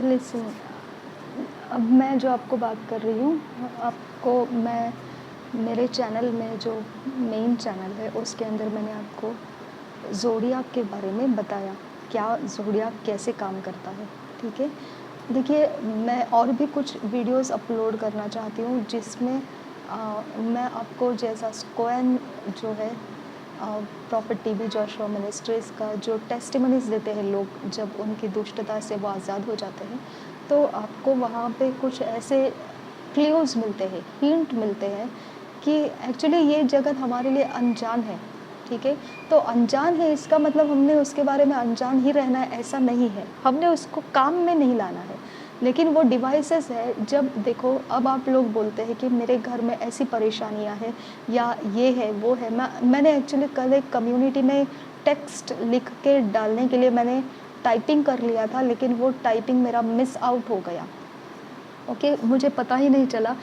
Listen, अब मैं जो आपको बात कर रही हूँ, आपको मैं मेरे चैनल में जो मेन चैनल है उसके अंदर मैंने आपको ज़ोडिएक के बारे में बताया, क्या ज़ोडिएक कैसे काम करता है, ठीक है? देखिए, मैं और भी कुछ वीडियोज़ अपलोड करना चाहती हूँ जिसमें मैं आपको जैसा स्क्वेन जो है प्रॉफेट टीबी जोशुआ मिनिस्ट्रीज़ का जो टेस्टिमनीज़ देते हैं लोग जब उनकी दुष्टता से वो आज़ाद हो जाते हैं, तो आपको वहाँ पे कुछ ऐसे क्लूज़ मिलते हैं, हिंट मिलते हैं कि एक्चुअली ये जगत हमारे लिए अनजान है, ठीक है? तो अनजान है इसका मतलब हमने उसके बारे में अनजान ही रहना है ऐसा नहीं है, हमने उसको काम में नहीं लाना है। लेकिन वो डिवाइसेस है, जब देखो अब आप लोग बोलते हैं कि मेरे घर में ऐसी परेशानियाँ हैं या ये है, वो है। मैंने एक्चुअली कल एक कम्युनिटी में टेक्स्ट लिख के डालने के लिए मैंने टाइपिंग कर लिया था, लेकिन वो टाइपिंग मेरा मिस आउट हो गया। ओके, मुझे पता ही नहीं चला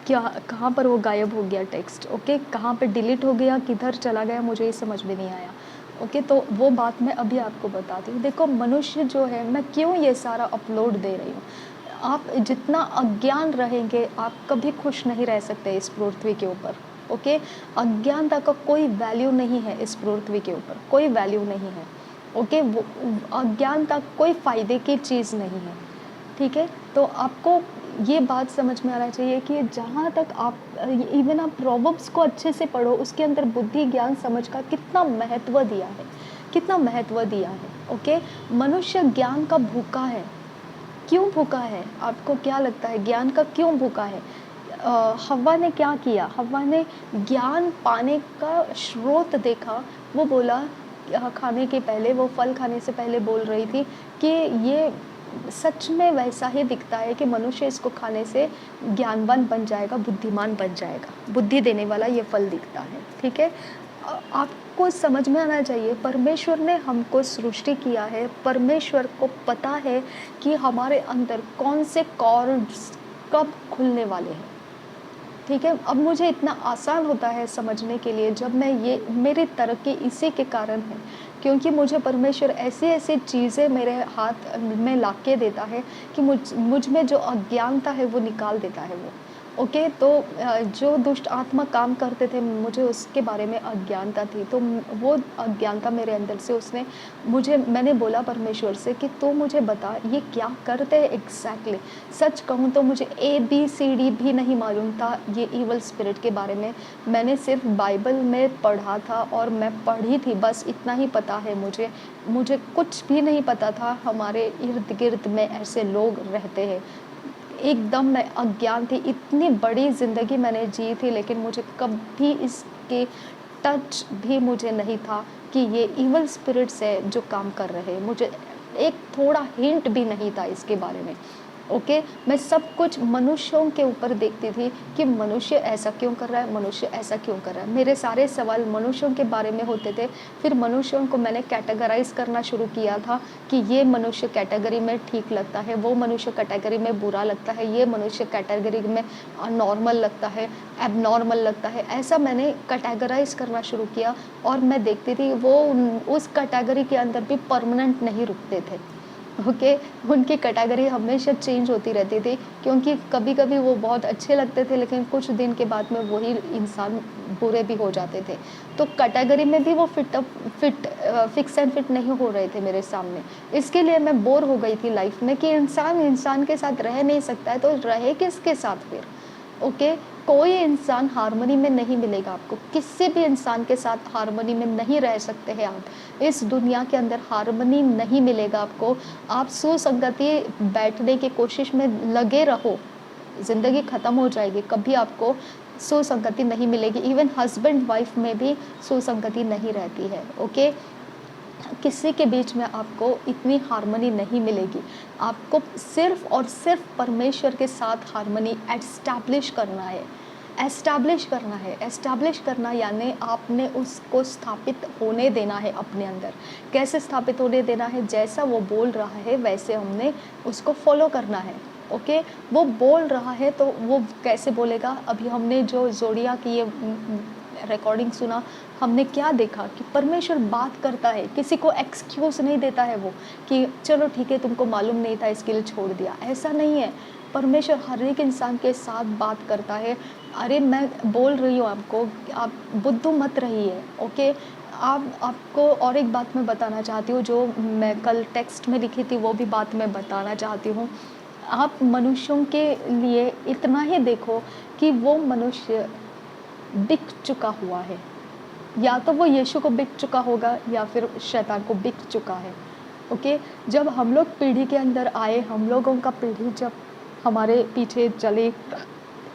क्या कहाँ पर वो गायब हो गया टेक्स्ट। ओके, कहाँ पे डिलीट हो गया, किधर चला गया, मुझे ये समझ में नहीं आया। ओके, तो वो बात मैं अभी आपको बताती हूँ। देखो, मनुष्य जो है, मैं क्यों ये सारा अपलोड दे रही हूँ। आप जितना अज्ञान रहेंगे, आप कभी खुश नहीं रह सकते इस पृथ्वी के ऊपर। ओके, अज्ञानता का कोई वैल्यू नहीं है इस पृथ्वी के ऊपर, कोई वैल्यू नहीं है। ओके, वो अज्ञानता कोई फ़ायदे की चीज़ नहीं है, ठीक है? तो आपको ये बात समझ में आना चाहिए कि जहाँ तक आप इवन आप प्रोवर्ब्स को अच्छे से पढ़ो, उसके अंदर बुद्धि, ज्ञान, समझ का कितना महत्व दिया है, कितना महत्व दिया है। ओके, मनुष्य ज्ञान का भूखा है। क्यों भूखा है? आपको क्या लगता है ज्ञान का क्यों भूखा है? हव्वा ने क्या किया? हव्वा ने ज्ञान पाने का स्रोत देखा, वो बोला खाने के पहले, वो फल खाने से पहले बोल रही थी कि ये सच में वैसा ही दिखता है कि मनुष्य इसको खाने से ज्ञानवान बन जाएगा, बुद्धिमान बन जाएगा। बुद्धि देने वाला ये फल दिखता है, ठीक है? आपको समझ में आना चाहिए, परमेश्वर ने हमको सृष्टि किया है, परमेश्वर को पता है कि हमारे अंदर कौन से कॉर्ड्स कब खुलने वाले हैं, ठीक है? अब मुझे इतना आसान होता है समझने के लिए जब मैं ये मेरी तरक्की इसी के कारण है, क्योंकि मुझे परमेश्वर ऐसी-ऐसी चीज़ें मेरे हाथ में ला के देता है कि मुझ में जो अज्ञानता है वो निकाल देता है वो। ओके, तो जो दुष्ट आत्मा काम करते थे, मुझे उसके बारे में अज्ञानता थी, तो वो अज्ञानता मेरे अंदर से उसने मैंने बोला परमेश्वर से कि तू मुझे बता ये क्या करते हैं एग्जैक्टली। सच कहूँ तो मुझे ABCD भी नहीं मालूम था ये इवल स्पिरिट के बारे में। मैंने सिर्फ बाइबल में पढ़ा था और मैं पढ़ी थी, बस इतना ही पता है मुझे। मुझे कुछ भी नहीं पता था हमारे इर्द गिर्द में ऐसे लोग रहते हैं। एकदम मैं अज्ञान थी, इतनी बड़ी ज़िंदगी मैंने जी थी, लेकिन मुझे कभी इसके टच भी मुझे नहीं था कि ये इवल स्पिरिट्स है जो काम कर रहे हैं। मुझे एक थोड़ा हिंट भी नहीं था इसके बारे में। ओके, मैं सब कुछ मनुष्यों के ऊपर देखती थी कि मनुष्य ऐसा क्यों कर रहा है, मनुष्य ऐसा क्यों कर रहा है। मेरे सारे सवाल मनुष्यों के बारे में होते थे। फिर मनुष्यों को मैंने कैटेगराइज़ करना शुरू किया था कि ये मनुष्य कैटेगरी में ठीक लगता है, वो मनुष्य कैटेगरी में बुरा लगता है, ये मनुष्य कैटेगरी में नॉर्मल लगता है, एबनॉर्मल लगता है। ऐसा मैंने कैटेगराइज़ करना शुरू किया और मैं देखती थी वो उस कैटेगरी के अंदर भी परमानेंट नहीं रुकते थे। ओके, उनकी कैटेगरी हमेशा चेंज होती रहती थी, क्योंकि कभी-कभी वो बहुत अच्छे लगते थे, लेकिन कुछ दिन के बाद में वही इंसान बुरे भी हो जाते थे। तो कैटेगरी में भी वो फिक्स एंड फिट नहीं हो रहे थे मेरे सामने। इसके लिए मैं बोर हो गई थी लाइफ में कि इंसान इंसान के साथ रह नहीं सकता है, तो रहे किसके साथ फिर? ओके, कोई इंसान हार्मनी में नहीं मिलेगा आपको, किसी भी इंसान के साथ हार्मनी में नहीं रह सकते हैं आप। इस दुनिया के अंदर हार्मनी नहीं मिलेगा आपको। आप सुसंगति बैठने की कोशिश में लगे रहो, ज़िंदगी ख़त्म हो जाएगी, कभी आपको सुसंगति नहीं मिलेगी। इवन हस्बैंड वाइफ में भी सुसंगति नहीं रहती है, ओके? किसी के बीच में आपको इतनी हार्मनी नहीं मिलेगी। आपको सिर्फ़ और सिर्फ़ परमेश्वर के साथ हार्मनी एस्टैब्लिश करना है। एस्टैब्लिश करना है, एस्टैब्लिश करना यानी आपने उसको स्थापित होने देना है अपने अंदर। कैसे स्थापित होने देना है? जैसा वो बोल रहा है वैसे हमने उसको फ़ॉलो करना है, ओके? वो बोल रहा है तो वो कैसे बोलेगा? अभी हमने जो ज़ोडिएक की ये रिकॉर्डिंग सुना, हमने क्या देखा कि परमेश्वर बात करता है, किसी को एक्सक्यूज़ नहीं देता है वो कि चलो ठीक है तुमको मालूम नहीं था इसके लिए छोड़ दिया, ऐसा नहीं है। परमेश्वर हर एक इंसान के साथ बात करता है। अरे मैं बोल रही हूँ आपको, आप बुद्धू मत रहिए, ओके? आपको और एक बात मैं बताना चाहती हूँ, जो मैं कल टेक्स्ट में लिखी थी वो भी बात मैं बताना चाहती हूँ। आप मनुष्यों के लिए इतना ही देखो कि वो मनुष्य बिक चुका हुआ है, या तो वो यीशु को बिक चुका होगा या फिर शैतान को बिक चुका है, ओके? जब हम लोग पीढ़ी के अंदर आए, हम लोगों का पीढ़ी जब हमारे पीछे चली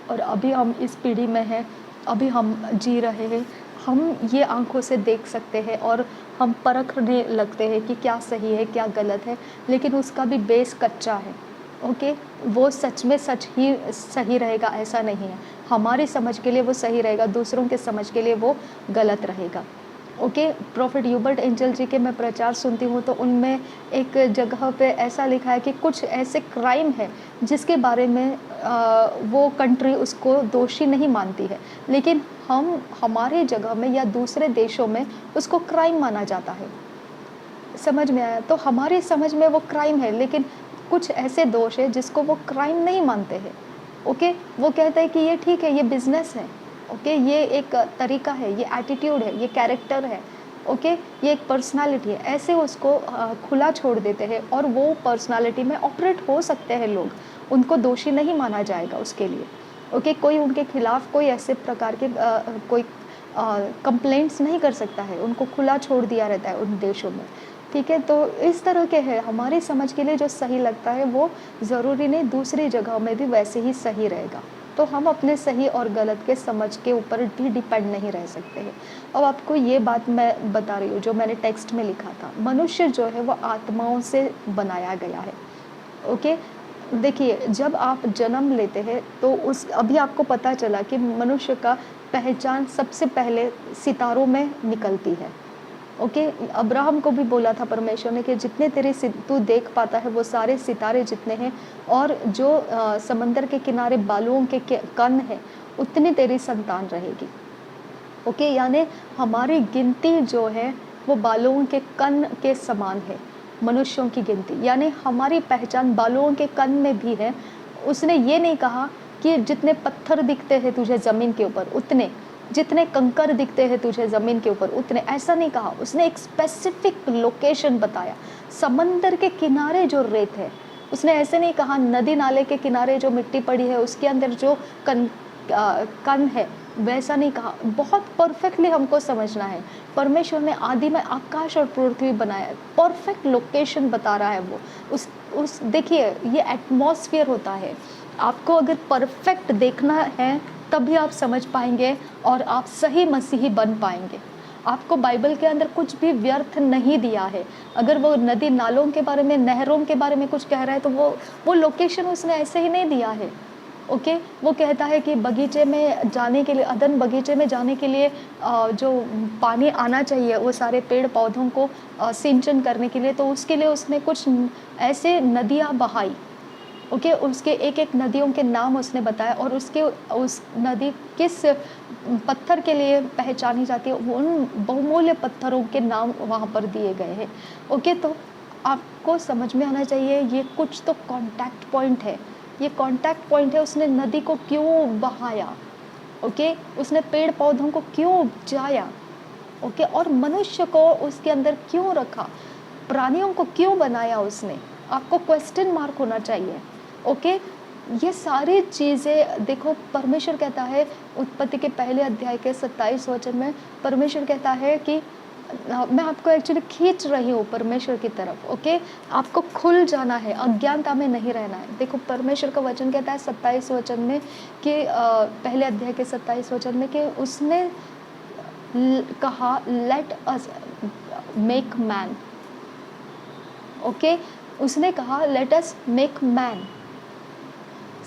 और अभी हम इस पीढ़ी में हैं, अभी हम जी रहे हैं, हम ये आँखों से देख सकते हैं और हम परखने लगते हैं कि क्या सही है, क्या गलत है, लेकिन उसका भी बेस कच्चा है, ओके? वो सच में सच ही सही रहेगा ऐसा नहीं है। हमारी समझ के लिए वो सही रहेगा, दूसरों के समझ के लिए वो गलत रहेगा, ओके? प्रोफेट ह्यूबर्ट एंजल जी के मैं प्रचार सुनती हूँ तो उनमें एक जगह पे ऐसा लिखा है कि कुछ ऐसे क्राइम है जिसके बारे में वो कंट्री उसको दोषी नहीं मानती है, लेकिन हमारे जगह में या दूसरे देशों में उसको क्राइम माना जाता है। समझ में आया? तो हमारी समझ में वो क्राइम है, लेकिन कुछ ऐसे दोष है जिसको वो क्राइम नहीं मानते हैं, ओके? वो कहते हैं कि ये ठीक है, ये बिजनेस है, ओके? ये एक तरीका है, ये एटीट्यूड है, ये कैरेक्टर है, ओके? ये एक पर्सनालिटी है। ऐसे उसको खुला छोड़ देते हैं और वो पर्सनालिटी में ऑपरेट हो सकते हैं लोग, उनको दोषी नहीं माना जाएगा उसके लिए, ओके? कोई उनके खिलाफ कोई ऐसे प्रकार के कोई कंप्लेंट्स नहीं कर सकता है, उनको खुला छोड़ दिया रहता है उन देशों में, ठीक है? तो इस तरह के है, हमारी समझ के लिए जो सही लगता है वो ज़रूरी नहीं दूसरी जगह में भी वैसे ही सही रहेगा। तो हम अपने सही और गलत के समझ के ऊपर भी डिपेंड नहीं रह सकते हैं। अब आपको ये बात मैं बता रही हूँ जो मैंने टेक्स्ट में लिखा था, मनुष्य जो है वो आत्माओं से बनाया गया है, ओके? देखिए, जब आप जन्म लेते हैं तो उस अभी आपको पता चला कि मनुष्य का पहचान सबसे पहले सितारों में निकलती है, ओके? अब्राहम को भी बोला था परमेश्वर ने कि जितने तेरे तू देख पाता है वो सारे सितारे जितने हैं, और जो समंदर के किनारे बालुओं के कण है उतनी तेरी संतान रहेगी, ओके? यानी हमारी गिनती जो है वो बालुओं के कण के समान है, मनुष्यों की गिनती, यानी हमारी पहचान बालुओं के कण में भी है। उसने ये नहीं कहा कि जितने पत्थर दिखते हैं तुझे ज़मीन के ऊपर उतने, जितने कंकर दिखते हैं तुझे ज़मीन के ऊपर उतने, ऐसा नहीं कहा। उसने एक स्पेसिफिक लोकेशन बताया, समंदर के किनारे जो रेत है। उसने ऐसे नहीं कहा नदी नाले के किनारे जो मिट्टी पड़ी है उसके अंदर जो कण है, वैसा नहीं कहा। बहुत परफेक्टली हमको समझना है। परमेश्वर ने आदि में आकाश और पृथ्वी बनाया, परफेक्ट लोकेशन बता रहा है वो। उस देखिए, ये एटमॉस्फेयर होता है। आपको अगर परफेक्ट देखना है तभी आप समझ पाएंगे और आप सही मसीही बन पाएंगे। आपको बाइबल के अंदर कुछ भी व्यर्थ नहीं दिया है। अगर वो नदी नालों के बारे में, नहरों के बारे में कुछ कह रहा है तो वो लोकेशन उसने ऐसे ही नहीं दिया है, ओके? वो कहता है कि बगीचे में जाने के लिए, अदन बगीचे में जाने के लिए जो पानी आना चाहिए वो सारे पेड़ पौधों को सिंचन करने के लिए, तो उसके लिए उसने कुछ ऐसे नदियाँ बहाई, ओके? उसके एक एक नदियों के नाम उसने बताया और उस नदी किस पत्थर के लिए पहचानी जाती है, उन बहुमूल्य पत्थरों के नाम वहाँ पर दिए गए हैं, ओके? तो आपको समझ में आना चाहिए ये कुछ तो कांटेक्ट पॉइंट है, ये कांटेक्ट पॉइंट है। उसने नदी को क्यों बहाया, ओके? उसने पेड़ पौधों को क्यों उपजाया, ओके? और मनुष्य को उसके अंदर क्यों रखा, प्राणियों को क्यों बनाया उसने? आपको क्वेश्चन मार्क होना चाहिए, ओके? ये सारी चीज़ें देखो, परमेश्वर कहता है उत्पत्ति के पहले अध्याय के 27 वचन में, परमेश्वर कहता है कि मैं आपको एक्चुअली खींच रही हूँ परमेश्वर की तरफ, ओके? आपको खुल जाना है, अज्ञानता में नहीं रहना है। देखो, परमेश्वर का वचन कहता है 27 वचन में कि पहले अध्याय के 27 वचन में कि उसने कहा let us make man, okay? उसने कहा लेट अस मेक मैन।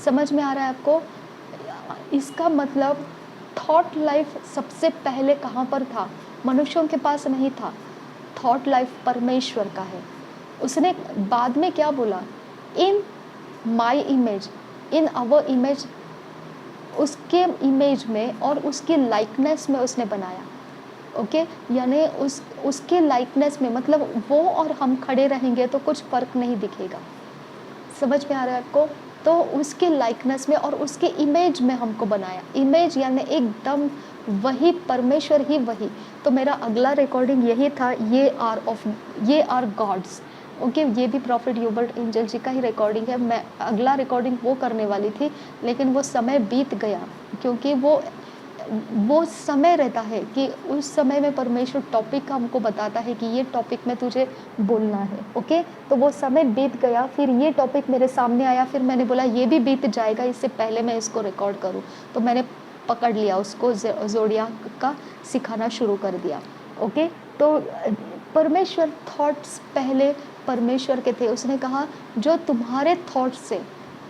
समझ में आ रहा है आपको? इसका मतलब थॉट लाइफ सबसे पहले कहाँ पर था? मनुष्यों के पास नहीं था। थॉट लाइफ परमेश्वर का है। उसने बाद में क्या बोला? In my image, in our image उसके इमेज में और उसकी लाइकनेस में उसने बनाया। ओके, यानी उसके लाइकनेस में, मतलब वो और हम खड़े रहेंगे तो कुछ फ़र्क नहीं दिखेगा। समझ में आ रहा है आपको? तो उसके लाइकनेस में और उसके इमेज में हमको बनाया। इमेज यानी एकदम वही, परमेश्वर ही वही। तो मेरा अगला रिकॉर्डिंग यही था, ये आर गॉड्स। ओके, ये भी प्रॉफिट ह्यूबर्ट एंजल जी का ही रिकॉर्डिंग है। मैं अगला रिकॉर्डिंग वो करने वाली थी, लेकिन वो समय बीत गया, क्योंकि वो समय रहता है कि उस समय में परमेश्वर टॉपिक हमको बताता है कि ये टॉपिक में तुझे बोलना है। ओके, तो वो समय बीत गया, फिर ये टॉपिक मेरे सामने आया, फिर मैंने बोला ये भी बीत जाएगा, इससे पहले मैं इसको रिकॉर्ड करूँ। तो मैंने पकड़ लिया उसको, ज़ोडियाक का सिखाना शुरू कर दिया। ओके, तो परमेश्वर थॉट्स पहले परमेश्वर के थे। उसने कहा जो तुम्हारे थॉट्स से,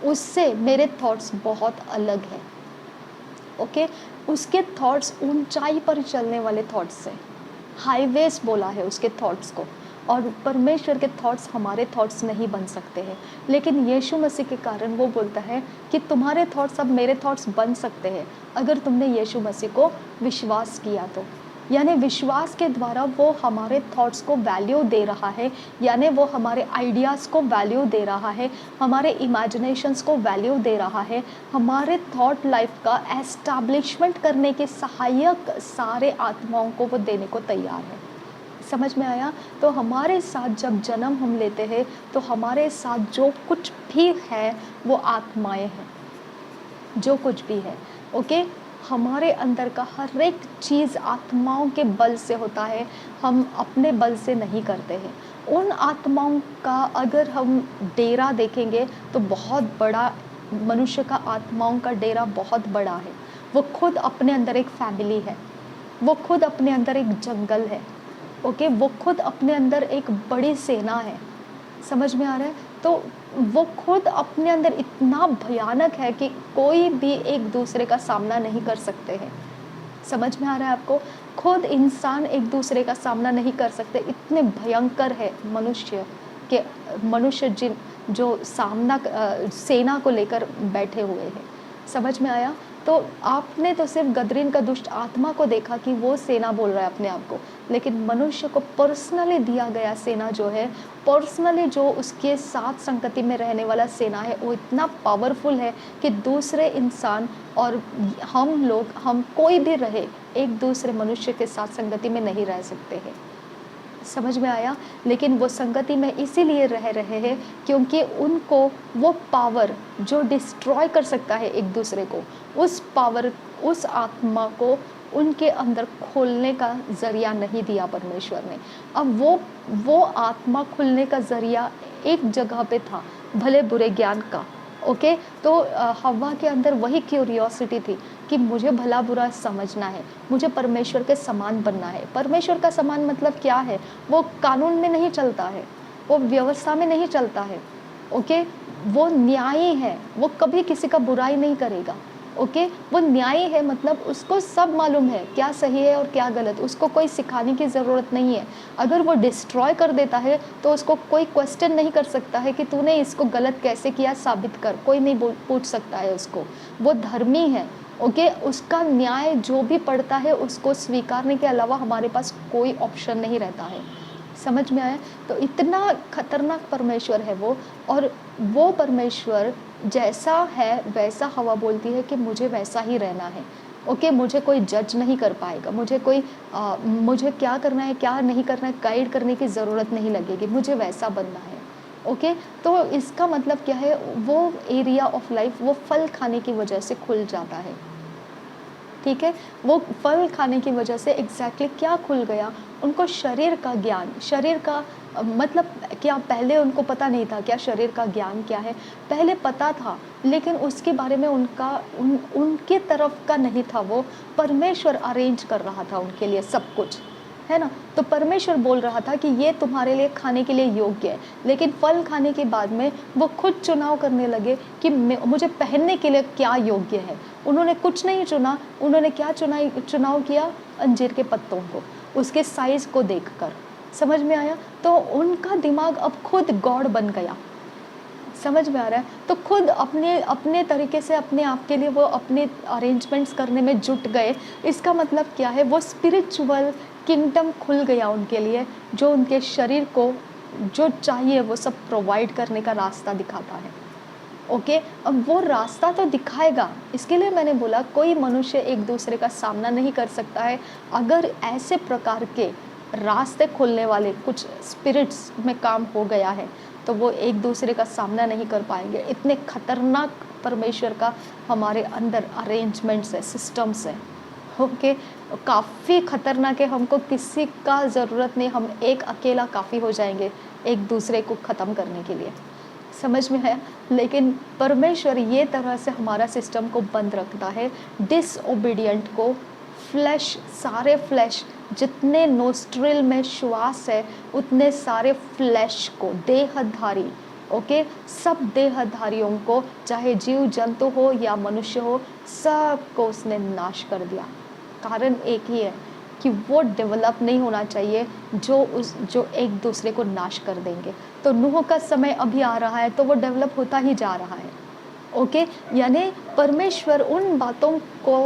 उससे मेरे थॉट्स बहुत अलग हैं। ओके, उसके थॉट्स ऊंचाई पर चलने वाले थॉट्स से, हाईवेज बोला है उसके थॉट्स को। और परमेश्वर के थॉट्स हमारे थॉट्स नहीं बन सकते हैं, लेकिन यीशु मसीह के कारण वो बोलता है कि तुम्हारे थॉट्स अब मेरे थॉट्स बन सकते हैं अगर तुमने यीशु मसीह को विश्वास किया तो। यानी विश्वास के द्वारा वो हमारे थॉट्स को वैल्यू दे रहा है, यानी वो हमारे आइडियाज़ को वैल्यू दे रहा है, हमारे इमेजिनेशंस को वैल्यू दे रहा है, हमारे थॉट लाइफ का एस्टैब्लिशमेंट करने के सहायक सारे आत्माओं को वो देने को तैयार है। समझ में आया? तो हमारे साथ जब जन्म हम लेते हैं तो हमारे साथ जो कुछ भी है वो आत्माएं हैं, जो कुछ भी है। ओके, हमारे अंदर का हर एक चीज़ आत्माओं के बल से होता है, हम अपने बल से नहीं करते हैं। उन आत्माओं का अगर हम डेरा देखेंगे तो बहुत बड़ा, मनुष्य का आत्माओं का डेरा बहुत बड़ा है। वो खुद अपने अंदर एक फैमिली है, वो खुद अपने अंदर एक जंगल है। ओके, वो खुद अपने अंदर एक बड़ी सेना है। समझ में आ रहा है? तो वो खुद अपने अंदर इतना भयानक है कि कोई भी एक दूसरे का सामना नहीं कर सकते हैं। समझ में आ रहा है आपको? खुद इंसान एक दूसरे का सामना नहीं कर सकते, इतने भयंकर है मनुष्य जिन जो सेना को लेकर बैठे हुए हैं। समझ में आया? तो आपने तो सिर्फ गदरीन का दुष्ट आत्मा को देखा कि वो सेना बोल रहा है अपने आप को, लेकिन मनुष्य को पर्सनली दिया गया सेना जो है, पर्सनली जो उसके साथ संगति में रहने वाला सेना है, वो इतना पावरफुल है कि दूसरे इंसान और हम कोई भी रहे, एक दूसरे मनुष्य के साथ संगति में नहीं रह सकते हैं। समझ में आया? लेकिन वो संगति में इसीलिए रह रहे हैं क्योंकि उनको वो पावर जो डिस्ट्रॉय कर सकता है एक दूसरे को, उस पावर, उस आत्मा को उनके अंदर खोलने का ज़रिया नहीं दिया परमेश्वर ने। अब वो आत्मा खुलने का ज़रिया एक जगह पे था, भले बुरे ज्ञान का। ओके, तो हव्वा के अंदर वही क्यूरियोसिटी थी कि मुझे भला बुरा समझना है, मुझे परमेश्वर के समान बनना है। परमेश्वर का समान मतलब क्या है? वो कानून में नहीं चलता है, वो व्यवस्था में नहीं चलता है। ओके, वो न्यायी है, वो कभी किसी का बुराई नहीं करेगा। ओके, वो न्यायी है, मतलब उसको सब मालूम है क्या सही है और क्या गलत, उसको कोई सिखाने की ज़रूरत नहीं है। अगर वो डिस्ट्रॉय कर देता है तो उसको कोई क्वेश्चन नहीं कर सकता है कि तूने इसको गलत कैसे किया, साबित कर। कोई नहीं पूछ सकता है उसको। वो धर्मी है। ओके, उसका न्याय जो भी पड़ता है उसको स्वीकारने के अलावा हमारे पास कोई ऑप्शन नहीं रहता है। समझ में आया? तो इतना खतरनाक परमेश्वर है वो। और वो परमेश्वर जैसा है वैसा हवा बोलती है कि मुझे वैसा ही रहना है। ओके, मुझे कोई जज नहीं कर पाएगा, मुझे क्या करना है क्या नहीं करना है गाइड करने की ज़रूरत नहीं लगेगी, मुझे वैसा बनना है। ओके, तो इसका मतलब क्या है? वो एरिया ऑफ लाइफ वो फल खाने की वजह से खुल जाता है। ठीक है, वो फल खाने की वजह से एग्जैक्टली क्या खुल गया? उनको शरीर का ज्ञान, शरीर का मतलब क्या, पहले उनको पता नहीं था क्या शरीर का ज्ञान क्या है? पहले पता था, लेकिन उसके बारे में उनके तरफ का नहीं था। वो परमेश्वर अरेंज कर रहा था उनके लिए सब कुछ, है ना? तो परमेश्वर बोल रहा था कि ये तुम्हारे लिए खाने के लिए योग्य है, लेकिन फल खाने के बाद में वो खुद चुनाव करने लगे कि मुझे पहनने के लिए क्या योग्य है। उन्होंने कुछ नहीं चुना, उन्होंने क्या चुनाव किया? अंजीर के पत्तों को, उसके साइज़ को देखकर। समझ में आया? तो उनका दिमाग अब खुद गॉड बन गया। समझ में आ रहा है? तो खुद अपने अपने तरीके से अपने आप के लिए वो अपने अरेंजमेंट्स करने में जुट गए। इसका मतलब क्या है? वो स्पिरिचुअल किंगडम खुल गया उनके लिए, जो उनके शरीर को जो चाहिए वो सब प्रोवाइड करने का रास्ता दिखाता है। ओके, अब वो रास्ता तो दिखाएगा, इसके लिए मैंने बोला कोई मनुष्य एक दूसरे का सामना नहीं कर सकता है अगर ऐसे प्रकार के रास्ते खोलने वाले कुछ स्पिरिट्स में काम हो गया है, तो वो एक दूसरे का सामना नहीं कर पाएंगे। इतने खतरनाक परमेश्वर का हमारे अंदर अरेंजमेंट्स है, सिस्टम्स है। ओके, काफ़ी खतरनाक है, हमको किसी का ज़रूरत नहीं, हम एक अकेला काफ़ी हो जाएंगे एक दूसरे को ख़त्म करने के लिए। समझ में है? लेकिन परमेश्वर ये तरह से हमारा सिस्टम को बंद रखता है, डिसओबीडियंट को, फ्लैश, सारे फ्लैश जितने नोस्ट्रिल में श्वास है उतने सारे फ्लैश को, देहधारी, ओके, सब देहधारियों को, चाहे जीव जंतु हो या मनुष्य हो, सबको उसने नाश कर दिया। कारण एक ही है कि वो डेवलप नहीं होना चाहिए जो एक दूसरे को नाश कर देंगे। तो नूह का समय अभी आ रहा है तो वो डेवलप होता ही जा रहा है। ओके, यानी परमेश्वर उन बातों को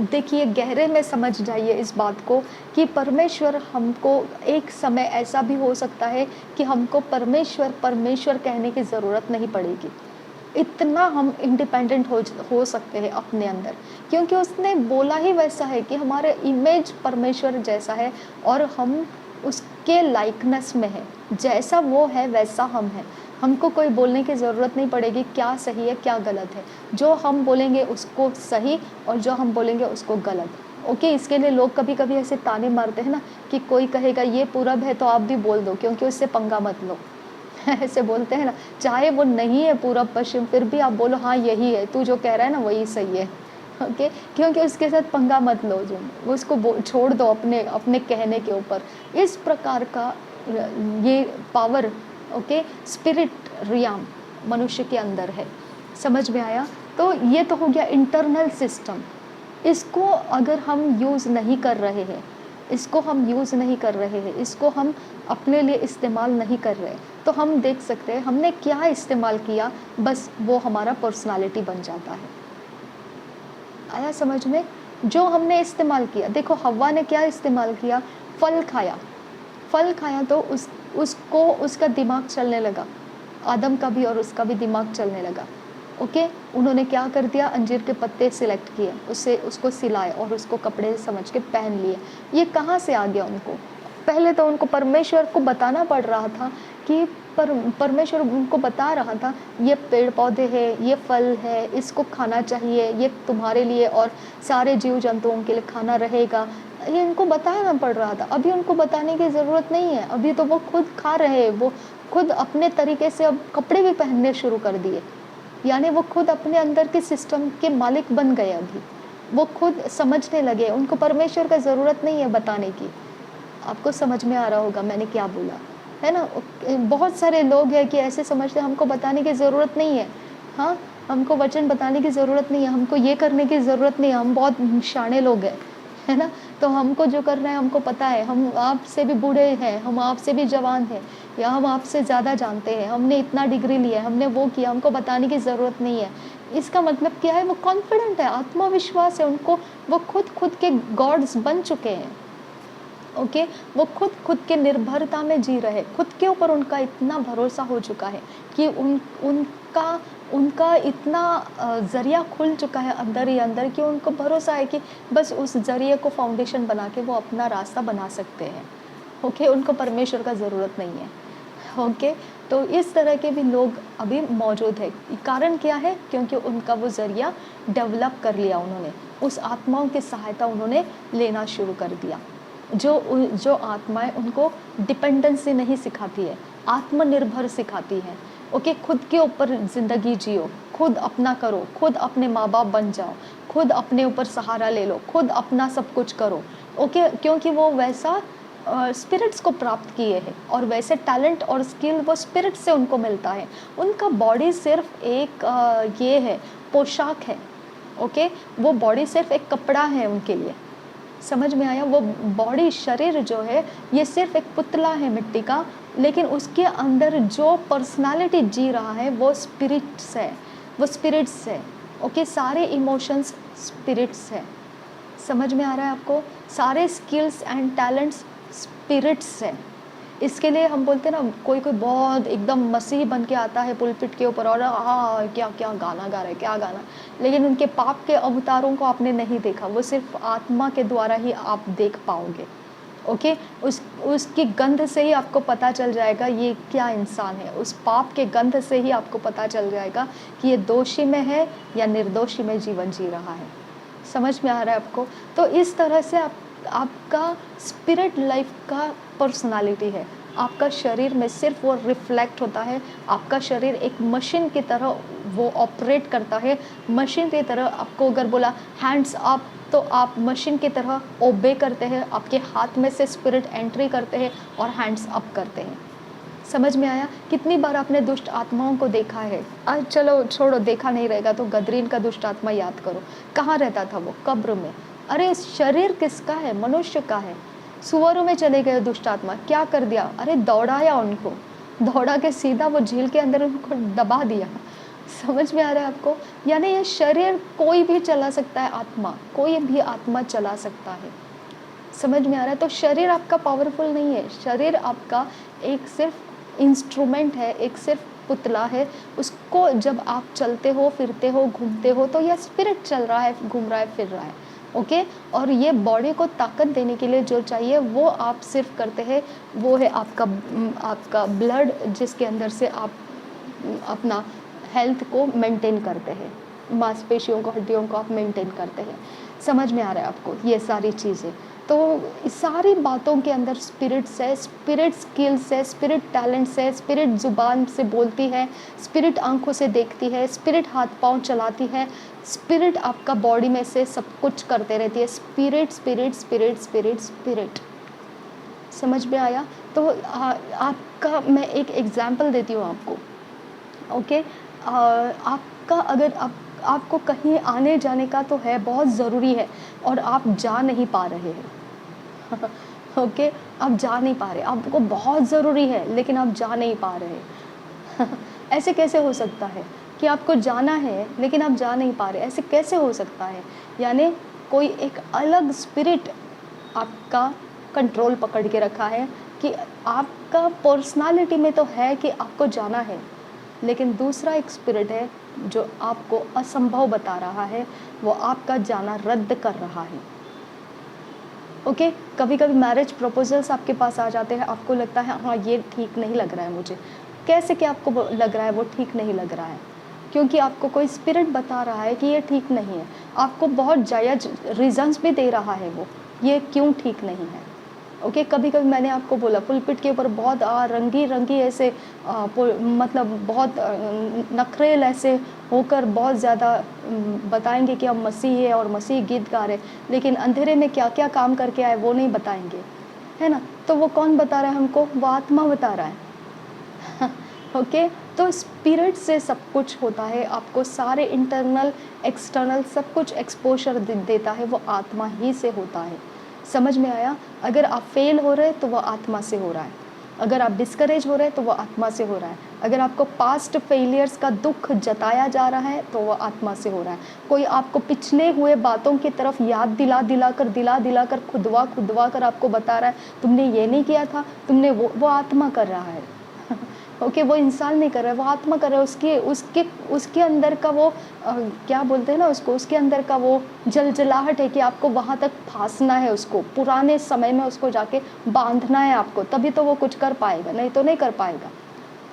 देखिए, गहरे में समझ जाइए इस बात को कि परमेश्वर हमको, एक समय ऐसा भी हो सकता है कि हमको परमेश्वर कहने की ज़रूरत नहीं पड़ेगी। इतना हम इंडिपेंडेंट हो सकते हैं अपने अंदर, क्योंकि उसने बोला ही वैसा है कि हमारे इमेज परमेश्वर जैसा है और हम उसके लाइकनेस में है, जैसा वो है वैसा हम हैं। हमको कोई बोलने की ज़रूरत नहीं पड़ेगी क्या सही है क्या गलत है, जो हम बोलेंगे उसको सही और जो हम बोलेंगे उसको गलत। ओके, इसके लिए लोग कभी कभी ऐसे ताने मारते हैं ना कि कोई कहेगा ये पूरब है तो आप भी बोल दो क्योंकि उससे पंगा मत लो। ऐसे बोलते हैं ना, चाहे वो नहीं है पूरब पश्चिम, फिर भी आप बोलो हाँ यही है, तू जो कह रहा है ना वही सही है। ओके, क्योंकि उसके साथ पंगा मत लो, जो उसको छोड़ दो अपने अपने कहने के ऊपर। इस प्रकार का ये पावर, ओके, स्पिरिट रियाम मनुष्य के अंदर है। समझ में आया? तो ये तो हो गया इंटरनल सिस्टम। इसको अगर हम यूज़ नहीं कर रहे हैं, इसको हम अपने लिए इस्तेमाल नहीं कर रहे, तो हम देख सकते हैं हमने क्या इस्तेमाल किया, बस वो हमारा पर्सनालिटी बन जाता है। आया समझ में? जो हमने इस्तेमाल किया, देखो हव्वा ने क्या इस्तेमाल किया, फल खाया तो उसको उसका दिमाग चलने लगा, आदम का भी और उसका भी दिमाग चलने लगा। ओके, उन्होंने क्या कर दिया, अंजीर के पत्ते सिलेक्ट किए, उसको सिलाए और उसको कपड़े समझ के पहन लिए। ये कहाँ से आ गया उनको? पहले तो उनको परमेश्वर को बताना पड़ रहा था कि परमेश्वर उनको बता रहा था ये पेड़ पौधे हैं, ये फल है, इसको खाना चाहिए, ये तुम्हारे लिए और सारे जीव जंतुओं के लिए खाना रहेगा, ये इनको बताना पड़ रहा था। अभी उनको बताने की ज़रूरत नहीं है, अभी तो वो खुद खा रहे हैं, वो खुद अपने तरीके से अब कपड़े भी पहनने शुरू कर दिए, यानी वो खुद अपने अंदर के सिस्टम के मालिक बन गए। अभी वो खुद समझने लगे, उनको परमेश्वर का ज़रूरत नहीं है बताने की। आपको समझ में आ रहा होगा मैंने क्या बोला, है ना? बहुत सारे लोग हैं कि ऐसे समझते हैं हमको बताने की ज़रूरत नहीं है, हाँ, हमको वचन बताने की ज़रूरत नहीं है, हमको ये करने की ज़रूरत नहीं है, हम बहुत शाणे लोग हैं, है ना? तो हमको जो करना है हमको पता है, हम आपसे भी बूढ़े हैं, हम आपसे भी जवान हैं, या हम आपसे ज़्यादा जानते हैं, हमने इतना डिग्री लिया है, हमने वो किया, हमको बताने की ज़रूरत नहीं है। इसका मतलब क्या है? वो कॉन्फिडेंट है, आत्मविश्वास है उनको, वो खुद के गॉड्स बन चुके हैं। ओके, वो खुद के निर्भरता में जी रहे, खुद के ऊपर उनका इतना भरोसा हो चुका है कि उनका इतना ज़रिया खुल चुका है अंदर ही अंदर कि उनको भरोसा है कि बस उस ज़रिए को फाउंडेशन बना के वो अपना रास्ता बना सकते हैं। ओके, उनको परमेश्वर का ज़रूरत नहीं है। ओके, तो इस तरह के भी लोग अभी मौजूद है। कारण क्या है? क्योंकि उनका वो ज़रिया डेवलप कर लिया उन्होंने, उस आत्माओं की सहायता उन्होंने लेना शुरू कर दिया। जो आत्माएं उनको डिपेंडेंसी नहीं सिखाती है, आत्मनिर्भर सिखाती हैं। ओके, खुद के ऊपर ज़िंदगी जियो, खुद अपना करो, खुद अपने माँ बाप बन जाओ, खुद अपने ऊपर सहारा ले लो, खुद अपना सब कुछ करो। ओके, क्योंकि वो वैसा स्पिरिट्स को प्राप्त किए हैं और वैसे टैलेंट और स्किल वो स्पिरिट से उनको मिलता है। उनका बॉडी सिर्फ एक ये है, पोशाक है। ओके, वो बॉडी सिर्फ एक कपड़ा है उनके लिए। समझ में आया? वो बॉडी, शरीर जो है ये सिर्फ एक पुतला है मिट्टी का, लेकिन उसके अंदर जो पर्सनालिटी जी रहा है वो स्पिरिट्स है, वो स्पिरिट्स है। ओके, सारे इमोशंस स्पिरिट्स है। समझ में आ रहा है आपको? सारे स्किल्स एंड टैलेंट्स स्पिरिट्स है। इसके लिए हम बोलते हैं ना, कोई कोई बहुत एकदम मसीह बन के आता है पुलपिट के ऊपर और क्या क्या गाना गा रहा है, क्या गाना, लेकिन उनके पाप के अवतारों को आपने नहीं देखा। वो सिर्फ आत्मा के द्वारा ही आप देख पाओगे। ओके, उसकी गंध से ही आपको पता चल जाएगा ये क्या इंसान है। उस पाप के गंध से ही आपको पता चल जाएगा कि ये दोषी में है या निर्दोषी में जीवन जी रहा है। समझ में आ रहा है आपको? तो इस तरह से आपका स्पिरिट लाइफ का पर्सनालिटी है। आपका शरीर में सिर्फ वो रिफ्लेक्ट होता है। आपका शरीर एक मशीन की तरह वो ऑपरेट करता है। मशीन की तरह आपको अगर बोला हैंड्स अप, तो आप मशीन की तरह ओबे करते हैं। आपके हाथ में से स्पिरिट एंट्री करते हैं और हैंड्स अप करते हैं। समझ में आया? कितनी बार आपने दुष्ट आत्माओं को देखा है? आज चलो छोड़ो, देखा नहीं रहेगा तो गदरीन का दुष्ट आत्मा याद करो। कहाँ रहता था वो? कब्र में। अरे शरीर किसका है? मनुष्य का है। सुअरों में चले गए दुष्ट आत्मा, क्या कर दिया? अरे दौड़ाया उनको, दौड़ा के सीधा वो झील के अंदर उनको दबा दिया। समझ में आ रहा है आपको? यानी ये शरीर कोई भी चला सकता है, आत्मा कोई भी आत्मा चला सकता है। समझ में आ रहा है? तो शरीर आपका पावरफुल नहीं है। शरीर आपका एक सिर्फ इंस्ट्रूमेंट है, एक सिर्फ पुतला है। उसको जब आप चलते हो, फिरते हो, घूमते हो, तो यह स्पिरिट चल रहा है, घूम रहा है, फिर रहा है। ओके, और ये बॉडी को ताकत देने के लिए जो चाहिए वो आप सिर्फ करते हैं, वो है आपका ब्लड, जिसके अंदर से आप अपना हेल्थ को मेंटेन करते हैं, मांसपेशियों को, हड्डियों को आप मेंटेन करते हैं। समझ में आ रहा है आपको ये सारी चीज़ें? तो इस सारी बातों के अंदर स्पिरिट्स है, स्पिरिट स्किल्स है, स्पिरिट टैलेंट्स है। स्पिरिट ज़ुबान से बोलती है, स्पिरिट आंखों से देखती है, स्पिरिट हाथ पांव चलाती है, स्पिरिट आपका बॉडी में से सब कुछ करते रहती है। Spirit spirit spirit spirit spirit. समझ में आया? तो आपका मैं एक एग्जाम्पल देती हूँ आपको। ओके, आपका अगर आपको कहीं आने जाने का तो है, बहुत ज़रूरी है, और आप जा नहीं पा रहे हैं। ओके, आप जा नहीं पा रहे, आपको बहुत ज़रूरी है लेकिन आप जा नहीं पा रहे। ऐसे कैसे हो सकता है कि आपको जाना है लेकिन आप जा नहीं पा रहे? ऐसे कैसे हो सकता है? यानी कोई एक अलग स्पिरिट आपका कंट्रोल पकड़ के रखा है कि आपका पर्सनालिटी में तो है कि आपको जाना है, लेकिन दूसरा एक स्पिरिट है जो आपको असंभव बता रहा है, वो आपका जाना रद्द कर रहा है। ओके, कभी कभी मैरिज प्रपोजल्स आपके पास आ जाते हैं, आपको लगता है हाँ ये ठीक नहीं लग रहा है मुझे। कैसे कि आपको लग रहा है वो ठीक नहीं लग रहा है? क्योंकि आपको कोई स्पिरिट बता रहा है कि ये ठीक नहीं है। आपको बहुत जायज़ रीजंस भी दे रहा है वो, ये क्यों ठीक नहीं है। ओके, कभी कभी मैंने आपको बोला पुलपिट के ऊपर बहुत रंगी रंगी ऐसे मतलब बहुत नखरेल ऐसे होकर बहुत ज़्यादा बताएंगे कि हम मसीह है और मसीह गीत गा रहे, लेकिन अंधेरे में क्या क्या काम करके आए वो नहीं बताएंगे, है ना? तो वो कौन बता रहा है हमको? वो आत्मा बता रहा है। ओके, तो स्पिरिट से सब कुछ होता है। आपको सारे इंटरनल एक्सटर्नल सब कुछ एक्सपोजर देता है, वो आत्मा ही से होता है। समझ में आया? अगर आप फेल हो रहे तो वो आत्मा से हो रहा है, अगर आप डिस्करेज हो रहे तो वो आत्मा से हो रहा है, अगर आपको पास्ट फेलियर्स का दुख जताया जा रहा है तो वो आत्मा से हो रहा है। कोई आपको पिछले हुए बातों की तरफ याद दिला कर खुदवा कर आपको बता रहा है तुमने ये नहीं किया था, तुमने वो आत्मा कर रहा है। ओके, वो इंसान नहीं कर रहा है, वो आत्मा कर रहा है। उसके अंदर का वो क्या बोलते हैं ना उसको, उसके अंदर का वो जलजलाहट है कि आपको वहाँ तक फांसना है, उसको पुराने समय में उसको जाके बांधना है आपको, तभी तो वो कुछ कर पाएगा, नहीं तो नहीं कर पाएगा।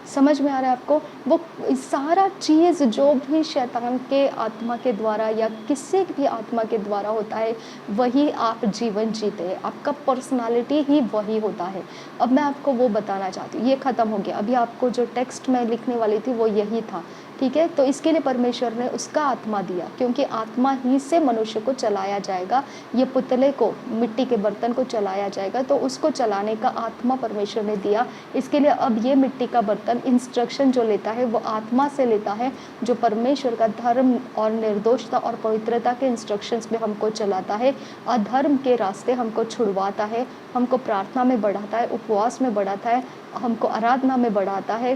समझ में आ रहा है आपको? वो सारा चीज़ जो भी शैतान के आत्मा के द्वारा या किसी भी आत्मा के द्वारा होता है, वही आप जीवन जीते हैं। आपका पर्सनालिटी ही वही होता है। अब मैं आपको वो बताना चाहती हूँ, ये ख़त्म हो गया। अभी आपको जो टेक्स्ट मैं लिखने वाली थी वो यही था ठीक है, तो इसके लिए परमेश्वर ने उसका आत्मा दिया, क्योंकि आत्मा ही से मनुष्य को चलाया जाएगा। ये पुतले को, मिट्टी के बर्तन को चलाया जाएगा, तो उसको चलाने का आत्मा परमेश्वर ने दिया। इसके लिए अब ये मिट्टी का बर्तन इंस्ट्रक्शन जो लेता है वो आत्मा से लेता है, जो परमेश्वर का धर्म और निर्दोषता और पवित्रता के इंस्ट्रक्शंस में हमको चलाता है, अधर्म के रास्ते हमको छुड़वाता है, हमको प्रार्थना में बढ़ाता है, उपवास में बढ़ाता है, हमको आराधना में बढ़ाता है,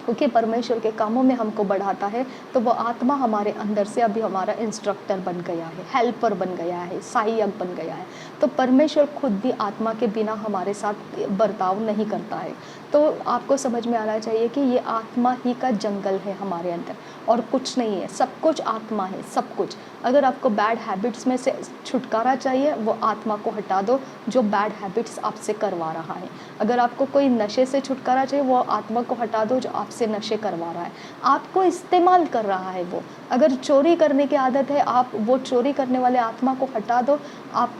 क्योंकि परमेश्वर के कामों में हमको बढ़ाता है। तो वो आत्मा हमारे अंदर से अभी हमारा इंस्ट्रक्टर बन गया है, हेल्पर बन गया है, सहायक बन गया है। तो परमेश्वर खुद भी आत्मा के बिना हमारे साथ बर्ताव नहीं करता है। तो आपको समझ में आना चाहिए कि ये आत्मा ही का जंगल है हमारे अंदर, और कुछ नहीं है, सब कुछ आत्मा है, सब कुछ। अगर आपको बैड हैबिट्स में से छुटकारा चाहिए, वो आत्मा को हटा दो जो बैड हैबिट्स आपसे करवा रहा है। अगर आपको कोई नशे से छुटकारा चाहिए, वो आत्मा को हटा दो जो आपसे नशे करवा रहा है, आपको इस्तेमाल कर रहा है वो। अगर चोरी करने की आदत है, आप वो चोरी करने वाले आत्मा को हटा दो, आप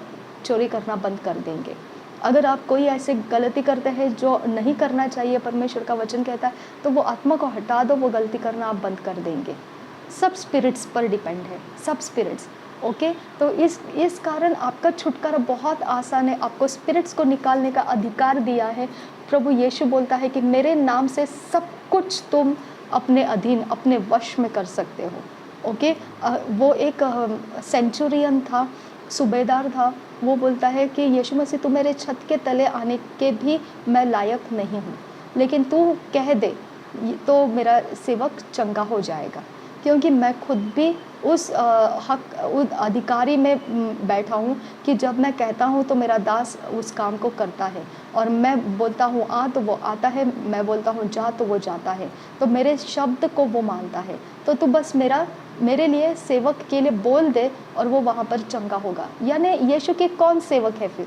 चोरी करना बंद कर देंगे। अगर आप कोई ऐसे गलती करते हैं जो नहीं करना चाहिए, परमेश्वर का वचन कहता है, तो वो आत्मा को हटा दो, वो गलती करना आप बंद कर देंगे। सब स्पिरिट्स पर डिपेंड है, सब स्पिरिट्स। ओके, तो इस कारण आपका छुटकारा बहुत आसान है। आपको स्पिरिट्स को निकालने का अधिकार दिया है। प्रभु यीशु बोलता है कि मेरे नाम से सब कुछ तुम अपने अधीन, अपने वश में कर सकते हो। ओके, वो एक सेंचुरियन था, सूबेदार था, वो बोलता है कि यीशु मसीह तू मेरे छत के तले आने के भी मैं लायक नहीं हूँ, लेकिन तू कह दे तो मेरा सेवक चंगा हो जाएगा, क्योंकि मैं खुद भी उस उस अधिकारी में बैठा हूँ कि जब मैं कहता हूँ तो मेरा दास उस काम को करता है, और मैं बोलता हूँ आ तो वो आता है, मैं बोलता हूँ जा तो वो जाता है, तो मेरे शब्द को वो मानता है। तो तू बस मेरे लिए सेवक के लिए बोल दे और वो वहाँ पर चंगा होगा। यानी यीशु के कौन सेवक है फिर?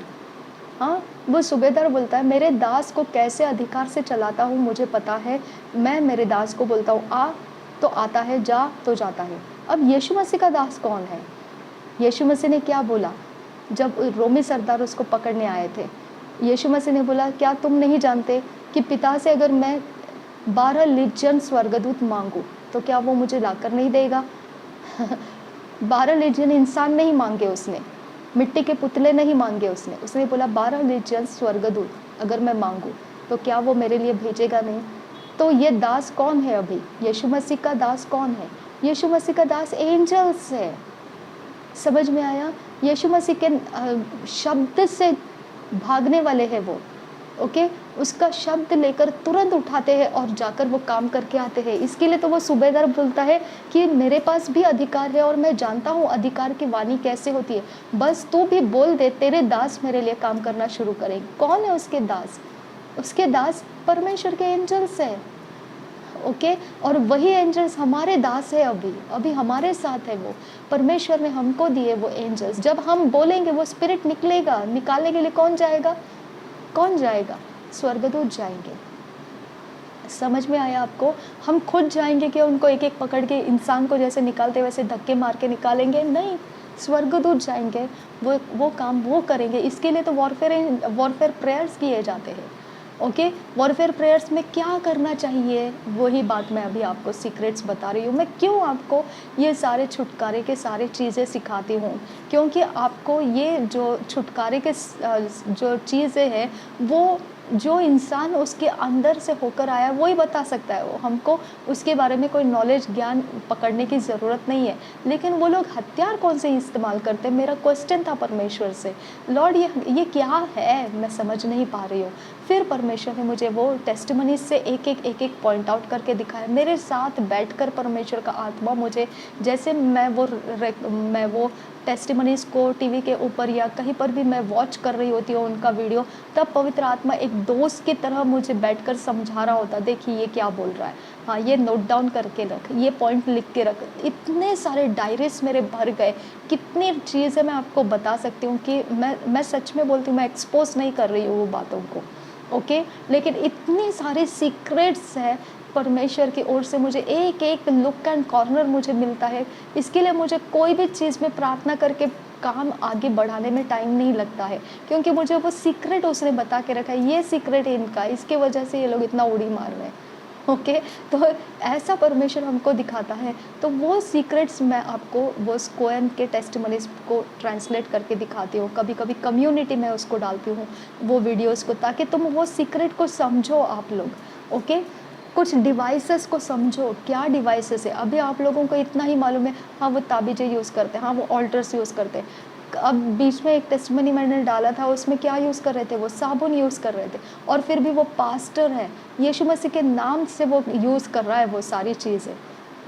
हाँ, वो सूबेदार बोलता है मेरे दास को कैसे अधिकार से चलाता हूँ मुझे पता है, मैं मेरे दास को बोलता हूँ आ तो आता है, जा तो जाता है। अब यीशु मसीह का दास कौन है? यीशु मसीह ने क्या बोला जब रोमी सरदार उसको पकड़ने आए थे? यीशु मसीह ने बोला क्या तुम नहीं जानते कि पिता से अगर मैं 12 लीजियन स्वर्गदूत मांगूं तो क्या वो मुझे लाकर नहीं देगा? 12 लीजियन इंसान नहीं मांगे उसने, मिट्टी के पुतले नहीं मांगे उसने बोला 12 लीजियन स्वर्गदूत अगर मैं मांगूं तो क्या वो मेरे लिए भेजेगा नहीं? तो ये दास कौन है? अभी यीशु मसीह का दास कौन है? यीशु मसीह का दास एंजल्स है। समझ में आया? यीशु मसीह के शब्द से भागने वाले हैं वो। ओके, उसका शब्द लेकर तुरंत उठाते हैं और जाकर वो काम करके आते हैं। इसके लिए तो वो सूबेदार बोलता है कि मेरे पास भी अधिकार है और मैं जानता हूँ अधिकार की वाणी कैसे होती है, बस तू भी बोल दे, तेरे दास मेरे लिए काम करना शुरू करेंगे। कौन है उसके दास? उसके दास परमेश्वर के एंजल्स है। ओके, और वही एंजल्स हमारे दास है, अभी हमारे साथ है। वो परमेश्वर ने हमको दिए वो एंजल्स। जब हम बोलेंगे वो स्पिरिट निकलेगा। निकालने के लिए कौन जाएगा? कौन जाएगा? स्वर्गदूत जाएंगे। समझ में आया आपको? हम खुद जाएंगे कि उनको एक एक पकड़ के इंसान को जैसे निकालते वैसे धक्के मार के निकालेंगे? नहीं, स्वर्गदूत जाएंगे, वो काम वो करेंगे। इसके लिए तो वॉरफेयर प्रेयर्स किए जाते हैं। ओके, वॉरफेयर प्रेयर्स में क्या करना चाहिए, वही बात मैं अभी आपको सीक्रेट्स बता रही हूँ। मैं क्यों आपको ये सारे छुटकारे के सारे चीज़ें सिखाती हूँ? क्योंकि आपको ये जो छुटकारे के जो चीज़ें हैं वो जो इंसान उसके अंदर से होकर आया वही बता सकता है। वो हमको उसके बारे में कोई नॉलेज ज्ञान पकड़ने की ज़रूरत नहीं है। लेकिन वो लोग हथियार कौन से इस्तेमाल करते हैं? मेरा क्वेश्चन था परमेश्वर से, लॉर्ड ये क्या है, मैं समझ नहीं पा रही हूँ। फिर परमेश्वर ने मुझे वो टेस्टिमनीज से एक एक पॉइंट आउट करके दिखाया। मेरे साथ बैठकर परमेश्वर का आत्मा मुझे, जैसे मैं वो टेस्टिमनीज को टीवी के ऊपर या कहीं पर भी मैं वॉच कर रही होती हूँ उनका वीडियो, तब पवित्र आत्मा एक दोस्त की तरह मुझे बैठकर समझा रहा होता, देखिए ये क्या बोल रहा है, हाँ ये नोट डाउन करके रख, ये पॉइंट लिख के रख। इतने सारे डायरीज मेरे भर गए, कितनी चीज़ें मैं आपको बता सकती हूँ कि मैं सच में बोलती हूँ, मैं एक्सपोज नहीं कर रही हूँ वो बातों को। ओके, लेकिन इतनी सारी सीक्रेट्स है परमेश्वर की ओर से, मुझे एक एक लुक एंड कॉर्नर मुझे मिलता है। इसके लिए मुझे कोई भी चीज़ में प्रार्थना करके काम आगे बढ़ाने में टाइम नहीं लगता है, क्योंकि मुझे वो सीक्रेट उसने बता के रखा है, ये सीक्रेट है इनका, इसके वजह से ये लोग इतना उड़ी मार रहे हैं। ओके। तो ऐसा परमेश्वर हमको दिखाता है। तो वो सीक्रेट्स मैं आपको वो स्कोएन के टेस्टिमनीज को ट्रांसलेट करके दिखाती हूँ, कभी कभी कम्युनिटी में उसको डालती हूँ वो वीडियोस को, ताकि तुम वो सीक्रेट को समझो आप लोग। ओके। कुछ डिवाइसेस को समझो, क्या डिवाइसेस है। अभी आप लोगों को इतना ही मालूम है, हाँ वो ताबीज़ें यूज़ करते हैं, हाँ वो ऑल्टर्स यूज़ करते हैं। अब बीच में एक टेस्टिमनी मैंने डाला था, उसमें क्या यूज़ कर रहे थे, वो साबुन यूज़ कर रहे थे, और फिर भी वो पास्टर है, यीशु मसीह के नाम से वो यूज़ कर रहा है वो सारी चीज़ें।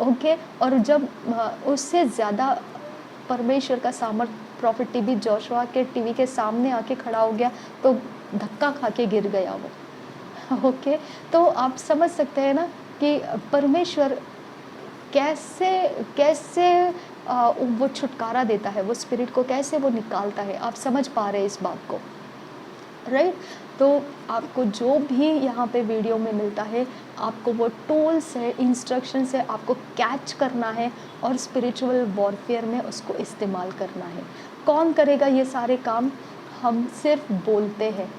ओके। और जब उससे ज़्यादा परमेश्वर का सामर्थ प्रॉफिट टीबी जोशुआ के टीवी के सामने आके खड़ा हो गया, तो धक्का खा के गिर गया वो। ओके। तो आप समझ सकते हैं ना कि परमेश्वर कैसे कैसे वो छुटकारा देता है, वो स्पिरिट को कैसे वो निकालता है। आप समझ पा रहे हैं इस बात को, राइट। तो आपको जो भी यहाँ पे वीडियो में मिलता है, आपको वो टूल्स है, इंस्ट्रक्शंस है, आपको कैच करना है और स्पिरिचुअल वॉरफेयर में उसको इस्तेमाल करना है। कौन करेगा ये सारे काम? हम सिर्फ बोलते हैं,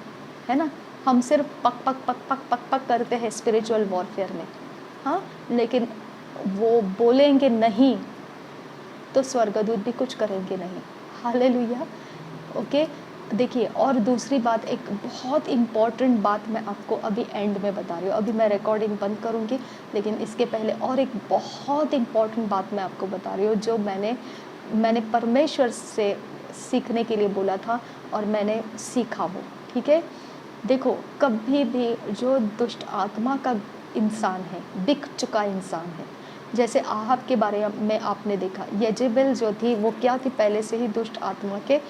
है ना। हम सिर्फ पक पक पक पक पक पक करते हैं स्पिरिचुअल वॉरफेयर में, हाँ। लेकिन वो बोलेंगे नहीं तो स्वर्गदूत भी कुछ करेंगे नहीं। हालेलुया। ओके। देखिए, और दूसरी बात, एक बहुत इम्पॉर्टेंट बात मैं आपको अभी एंड में बता रही हूँ। अभी मैं रिकॉर्डिंग बंद करूँगी, लेकिन इसके पहले और एक बहुत इम्पॉर्टेंट बात मैं आपको बता रही हूँ, जो मैंने परमेश्वर से सीखने के लिए बोला था और मैंने सीखा वो, ठीक है। देखो, कभी भी जो दुष्ट आत्मा का इंसान है, बिक चुका इंसान है, जैसे आहाब के बारे में आपने देखा, येजेबेल जो थी वो क्या थी, पहले से ही दुष्ट आत्मा के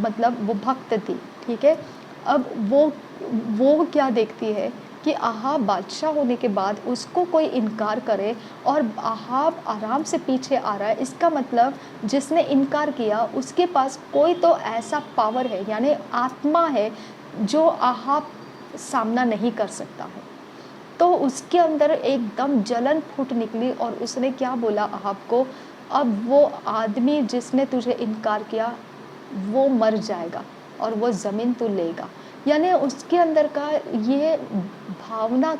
मतलब वो भक्त थी, ठीक है। अब वो क्या देखती है कि आहाब बादशाह होने के बाद उसको कोई इनकार करे और आहाब आराम से पीछे आ रहा है, इसका मतलब जिसने इनकार किया उसके पास कोई तो ऐसा पावर है, यानी आत्मा है, जो आहाब सामना नहीं कर सकता है। तो उसके अंदर एकदम जलन फूट निकली और उसने क्या बोला आहाब को, अब वो आदमी जिसने तुझे इनकार किया वो मर जाएगा और वो ज़मीन तू लेगा। यानी उसके अंदर का ये भावना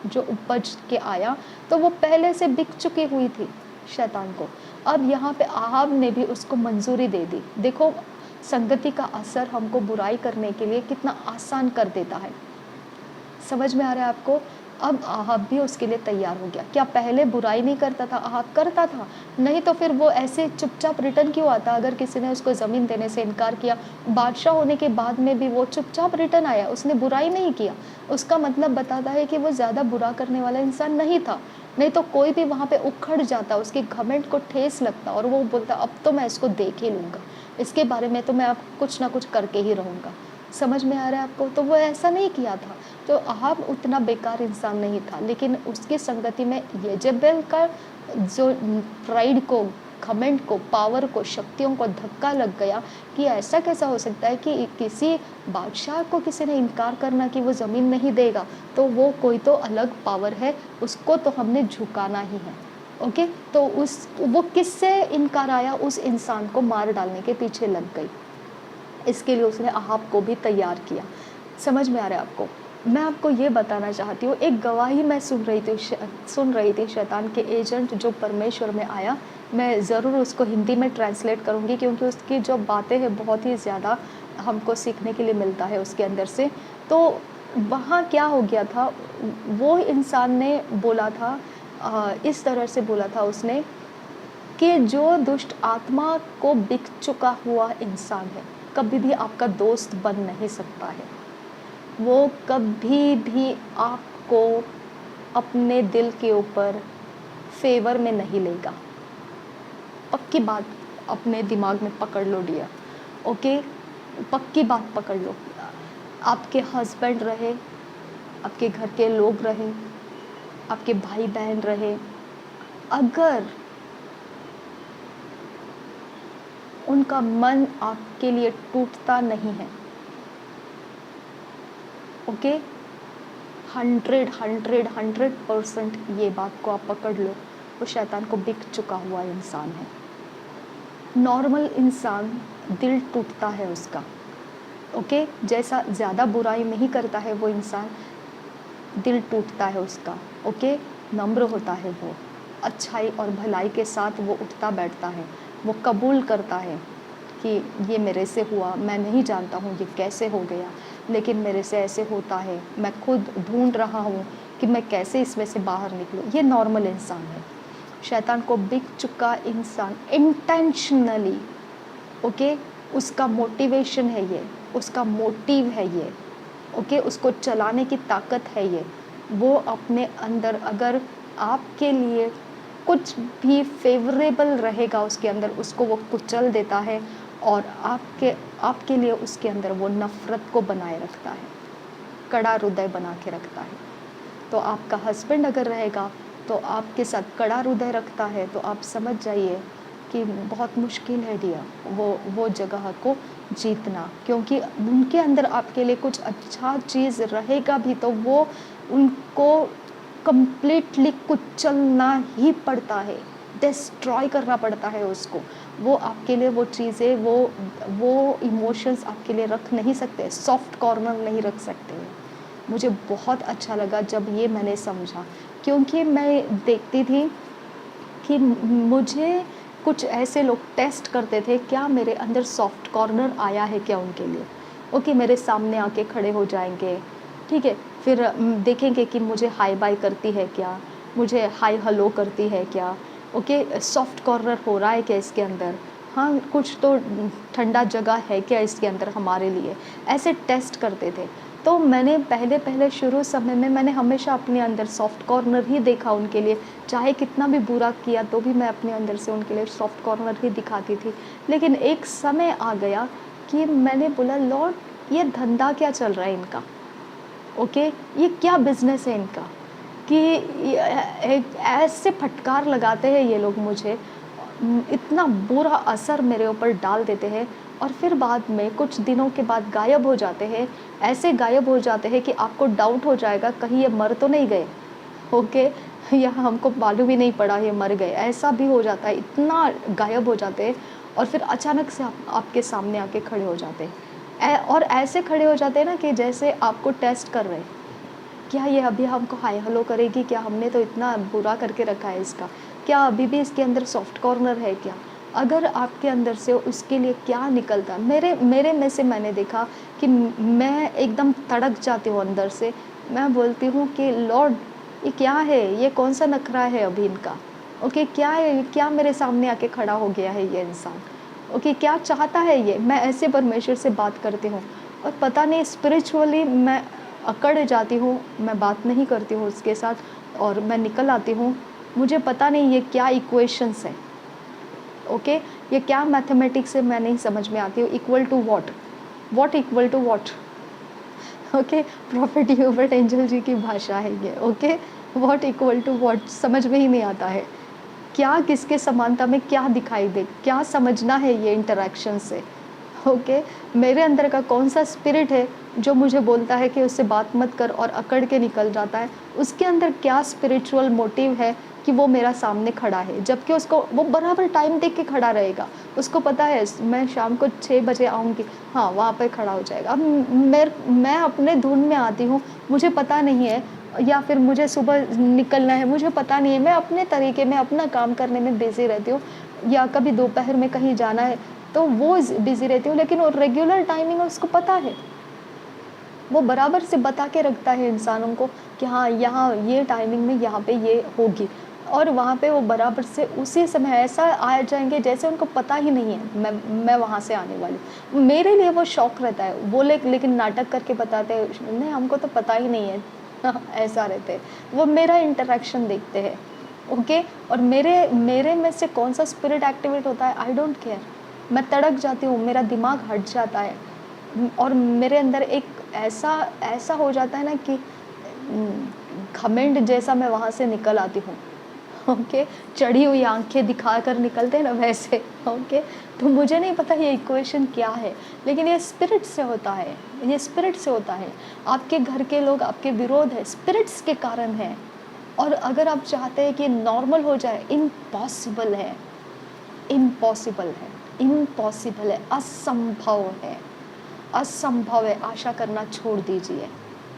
जो उपज के आया, तो वो पहले से बिक चुकी हुई थी शैतान को। अब यहाँ पे आहाब ने भी उसको मंजूरी दे दी। देखो, संगति का असर हमको बुराई करने के लिए कितना आसान कर देता है। समझ में आ रहा है आपको? अब आहाब भी उसके लिए तैयार हो गया। क्या पहले बुराई नहीं करता था? आहाब करता था। नहीं तो फिर वो ऐसे चुपचाप रिटर्न क्यों आता? अगर किसी ने उसको ज़मीन देने से इनकार किया, बादशाह होने के बाद में भी वो चुपचाप रिटर्न आया, उसने बुराई नहीं किया। उसका मतलब बताता है कि वो ज़्यादा बुरा करने वाला इंसान नहीं था। नहीं तो कोई भी वहाँ पे उखड़ जाता, उसके घमंड को ठेस लगता और वो बोलता अब तो मैं इसको देख ही लूँगा, इसके बारे में तो मैं अब कुछ ना कुछ करके ही रहूँगा। समझ में आ रहा है आपको? तो वो ऐसा नहीं किया था। तो आहाब उतना बेकार इंसान नहीं था, लेकिन उसकी संगति में येजेबेल का जो प्राइड को, घमंड को, पावर को, शक्तियों को धक्का लग गया कि ऐसा कैसा हो सकता है कि किसी बादशाह को किसी ने इनकार करना कि वो ज़मीन नहीं देगा, तो वो कोई तो अलग पावर है, उसको तो हमने झुकाना ही है। ओके। तो वो किससे इनकार आया? उस इंसान को मार डालने के पीछे लग गई। इसके लिए उसने आहाब को भी तैयार किया। समझ में आ रहा है आपको? मैं आपको ये बताना चाहती हूँ, एक गवाही मैं सुन रही थी शैतान के एजेंट जो परमेश्वर में आया। मैं ज़रूर उसको हिंदी में ट्रांसलेट करूँगी, क्योंकि उसकी जो बातें हैं बहुत ही ज़्यादा हमको सीखने के लिए मिलता है उसके अंदर से। तो वहाँ क्या हो गया था, वो इंसान ने बोला था, इस तरह से बोला था उसने कि जो दुष्ट आत्मा को बिक चुका हुआ इंसान है, कभी भी आपका दोस्त बन नहीं सकता है। वो कभी भी आपको अपने दिल के ऊपर फेवर में नहीं लेगा। पक्की बात अपने दिमाग में पकड़ लो डियर। ओके, पक्की बात पकड़ लो। आपके हस्बैंड रहे, आपके घर के लोग रहे, आपके भाई बहन रहे, अगर उनका मन आपके लिए टूटता नहीं है, ओके, 100% ये बात को आप पकड़ लो, वो शैतान को बिक चुका हुआ इंसान है। नॉर्मल इंसान दिल टूटता है उसका, ओके, जैसा ज़्यादा बुराई नहीं करता है वो इंसान, दिल टूटता है उसका, ओके, नम्र होता है वो, अच्छाई और भलाई के साथ वो उठता बैठता है, वो कबूल करता है कि ये मेरे से हुआ, मैं नहीं जानता हूँ ये कैसे हो गया, लेकिन मेरे से ऐसे होता है, मैं खुद ढूंढ रहा हूँ कि मैं कैसे इसमें से बाहर निकलूँ। ये नॉर्मल इंसान है। शैतान को बिक चुका इंसान इंटेंशनली, ओके, उसका मोटिवेशन है ये, उसका मोटिव है ये, ओके, उसको चलाने की ताकत है ये। वो अपने अंदर अगर आपके लिए कुछ भी फेवरेबल रहेगा उसके अंदर, उसको वो कुचल देता है और आपके लिए उसके अंदर वो नफ़रत को बनाए रखता है, कड़ा हृदय बना के रखता है। तो आपका हस्बैंड अगर रहेगा तो आपके साथ कड़ा हृदय रखता है, तो आप समझ जाइए कि बहुत मुश्किल है डियर वो जगह को जीतना, क्योंकि उनके अंदर आपके लिए कुछ अच्छा चीज़ रहेगा भी तो वो उनको कंप्लीटली कुचलना ही पड़ता है, डिस्ट्रॉय करना पड़ता है उसको। वो आपके लिए वो चीज़ें वो इमोशंस आपके लिए रख नहीं सकते, सॉफ्ट कॉर्नर नहीं रख सकते हैं। मुझे बहुत अच्छा लगा जब ये मैंने समझा, क्योंकि मैं देखती थी कि मुझे कुछ ऐसे लोग टेस्ट करते थे, क्या मेरे अंदर सॉफ्ट कॉर्नर आया है क्या उनके लिए। ओके, मेरे सामने आके खड़े हो जाएंगे, ठीक है, फिर देखेंगे कि मुझे हाय बाय करती है क्या, मुझे हाय हेलो करती है क्या, ओके, सॉफ्ट कॉर्नर हो रहा है क्या इसके अंदर, हाँ कुछ तो ठंडा जगह है क्या इसके अंदर हमारे लिए, ऐसे टेस्ट करते थे। तो मैंने पहले शुरू समय में मैंने हमेशा अपने अंदर सॉफ्ट कॉर्नर ही देखा उनके लिए, चाहे कितना भी बुरा किया तो भी मैं अपने अंदर से उनके लिए सॉफ्ट कॉर्नर ही दिखाती थी। लेकिन एक समय आ गया कि मैंने बोला लॉर्ड ये धंधा क्या चल रहा है इनका, ओके, ये क्या बिज़नेस है इनका कि एक ऐसे फटकार लगाते हैं ये लोग मुझे, इतना बुरा असर मेरे ऊपर डाल देते हैं और फिर बाद में कुछ दिनों के बाद गायब हो जाते हैं, ऐसे गायब हो जाते हैं कि आपको डाउट हो जाएगा कहीं ये मर तो नहीं गए, ओके, या हमको मालूम ही नहीं पड़ा ये मर गए, ऐसा भी हो जाता है, इतना गायब हो जाते हैं और फिर अचानक से आपके सामने आके खड़े हो जाते हैं। और ऐसे खड़े हो जाते हैं ना कि जैसे आपको टेस्ट कर रहे हैं, क्या ये अभी हमको हाय हेलो करेगी क्या, हमने तो इतना बुरा करके रखा है इसका, क्या अभी भी इसके अंदर सॉफ्ट कॉर्नर है क्या। अगर आपके अंदर से उसके लिए क्या निकलता है, मेरे मेरे में से मैंने देखा कि मैं एकदम तड़क जाती हूँ अंदर से, मैं बोलती हूँ कि लॉर्ड ये क्या है, ये कौन सा नखरा है अभी इनका, ओके, क्या है, क्या मेरे सामने आके खड़ा हो गया है ये इंसान, ओके, क्या चाहता है ये। मैं ऐसे परमेश्वर से बात करती हूँ और पता नहीं स्पिरिचुअली मैं अकड़ जाती हूँ, मैं बात नहीं करती हूँ उसके साथ और मैं निकल आती हूँ। मुझे पता नहीं ये क्या इक्वेशंस है, ओके, ये क्या मैथमेटिक्स है, मैं नहीं समझ में आती हूँ। Equal to what equal to what, okay, prophet Hubert Angel ji की भाषा है ये, okay, what equal to what समझ में ही नहीं आता है, क्या किसके समानता में क्या दिखाई दे, क्या समझना है ये इंटरेक्शन से, ओके। मेरे अंदर का कौन सा स्पिरिट है जो मुझे बोलता है कि उससे बात मत कर और अकड़ के निकल जाता है, उसके अंदर क्या स्पिरिचुअल मोटिव है कि वो मेरा सामने खड़ा है, जबकि उसको वो बराबर टाइम देख के खड़ा रहेगा, उसको पता है मैं शाम को 6 बजे आऊँगी, हाँ वहाँ पे खड़ा हो जाएगा। अब मैं अपने धुन में आती हूँ, मुझे पता नहीं है, या फिर मुझे सुबह निकलना है, मुझे पता नहीं है, मैं अपने तरीके में अपना काम करने में बिज़ी रहती हूँ, या कभी दोपहर में कहीं जाना है तो वो बिज़ी रहती हूँ, लेकिन वो रेगुलर टाइमिंग उसको पता है, वो बराबर से बता के रखता है इंसानों को कि हाँ यहाँ ये टाइमिंग में यहाँ पे ये होगी, और वहाँ पे वो बराबर से उसी समय ऐसा आ जाएंगे जैसे उनको पता ही नहीं है मैं वहाँ से आने वाली हूँ। मेरे लिए वो शौक रहता है, वो लेकिन नाटक करके बताते हैं नहीं हमको तो पता ही नहीं है ऐसा रहते हैं, वो मेरा इंटरेक्शन देखते हैं, ओके। और मेरे में से कौन सा स्पिरिट एक्टिवेट होता है आई डोंट केयर, मैं तड़क जाती हूँ, मेरा दिमाग हट जाता है और मेरे अंदर एक ऐसा ऐसा हो जाता है ना कि घमंड जैसा मैं वहाँ से निकल आती हूँ, ओके, चढ़ी हुई आंखें दिखाकर निकलते हैं ना वैसे, ओके। तो मुझे नहीं पता ये इक्वेशन क्या है, लेकिन ये स्पिरिट से होता है, ये स्पिरिट से होता है। आपके घर के लोग आपके विरोध है स्पिरिट्स के कारण है, और अगर आप चाहते हैं कि नॉर्मल हो जाए, इम्पॉसिबल है, इम्पॉसिबल है, इम्पॉसिबल है, असंभव है, असंभव है, आशा करना छोड़ दीजिए,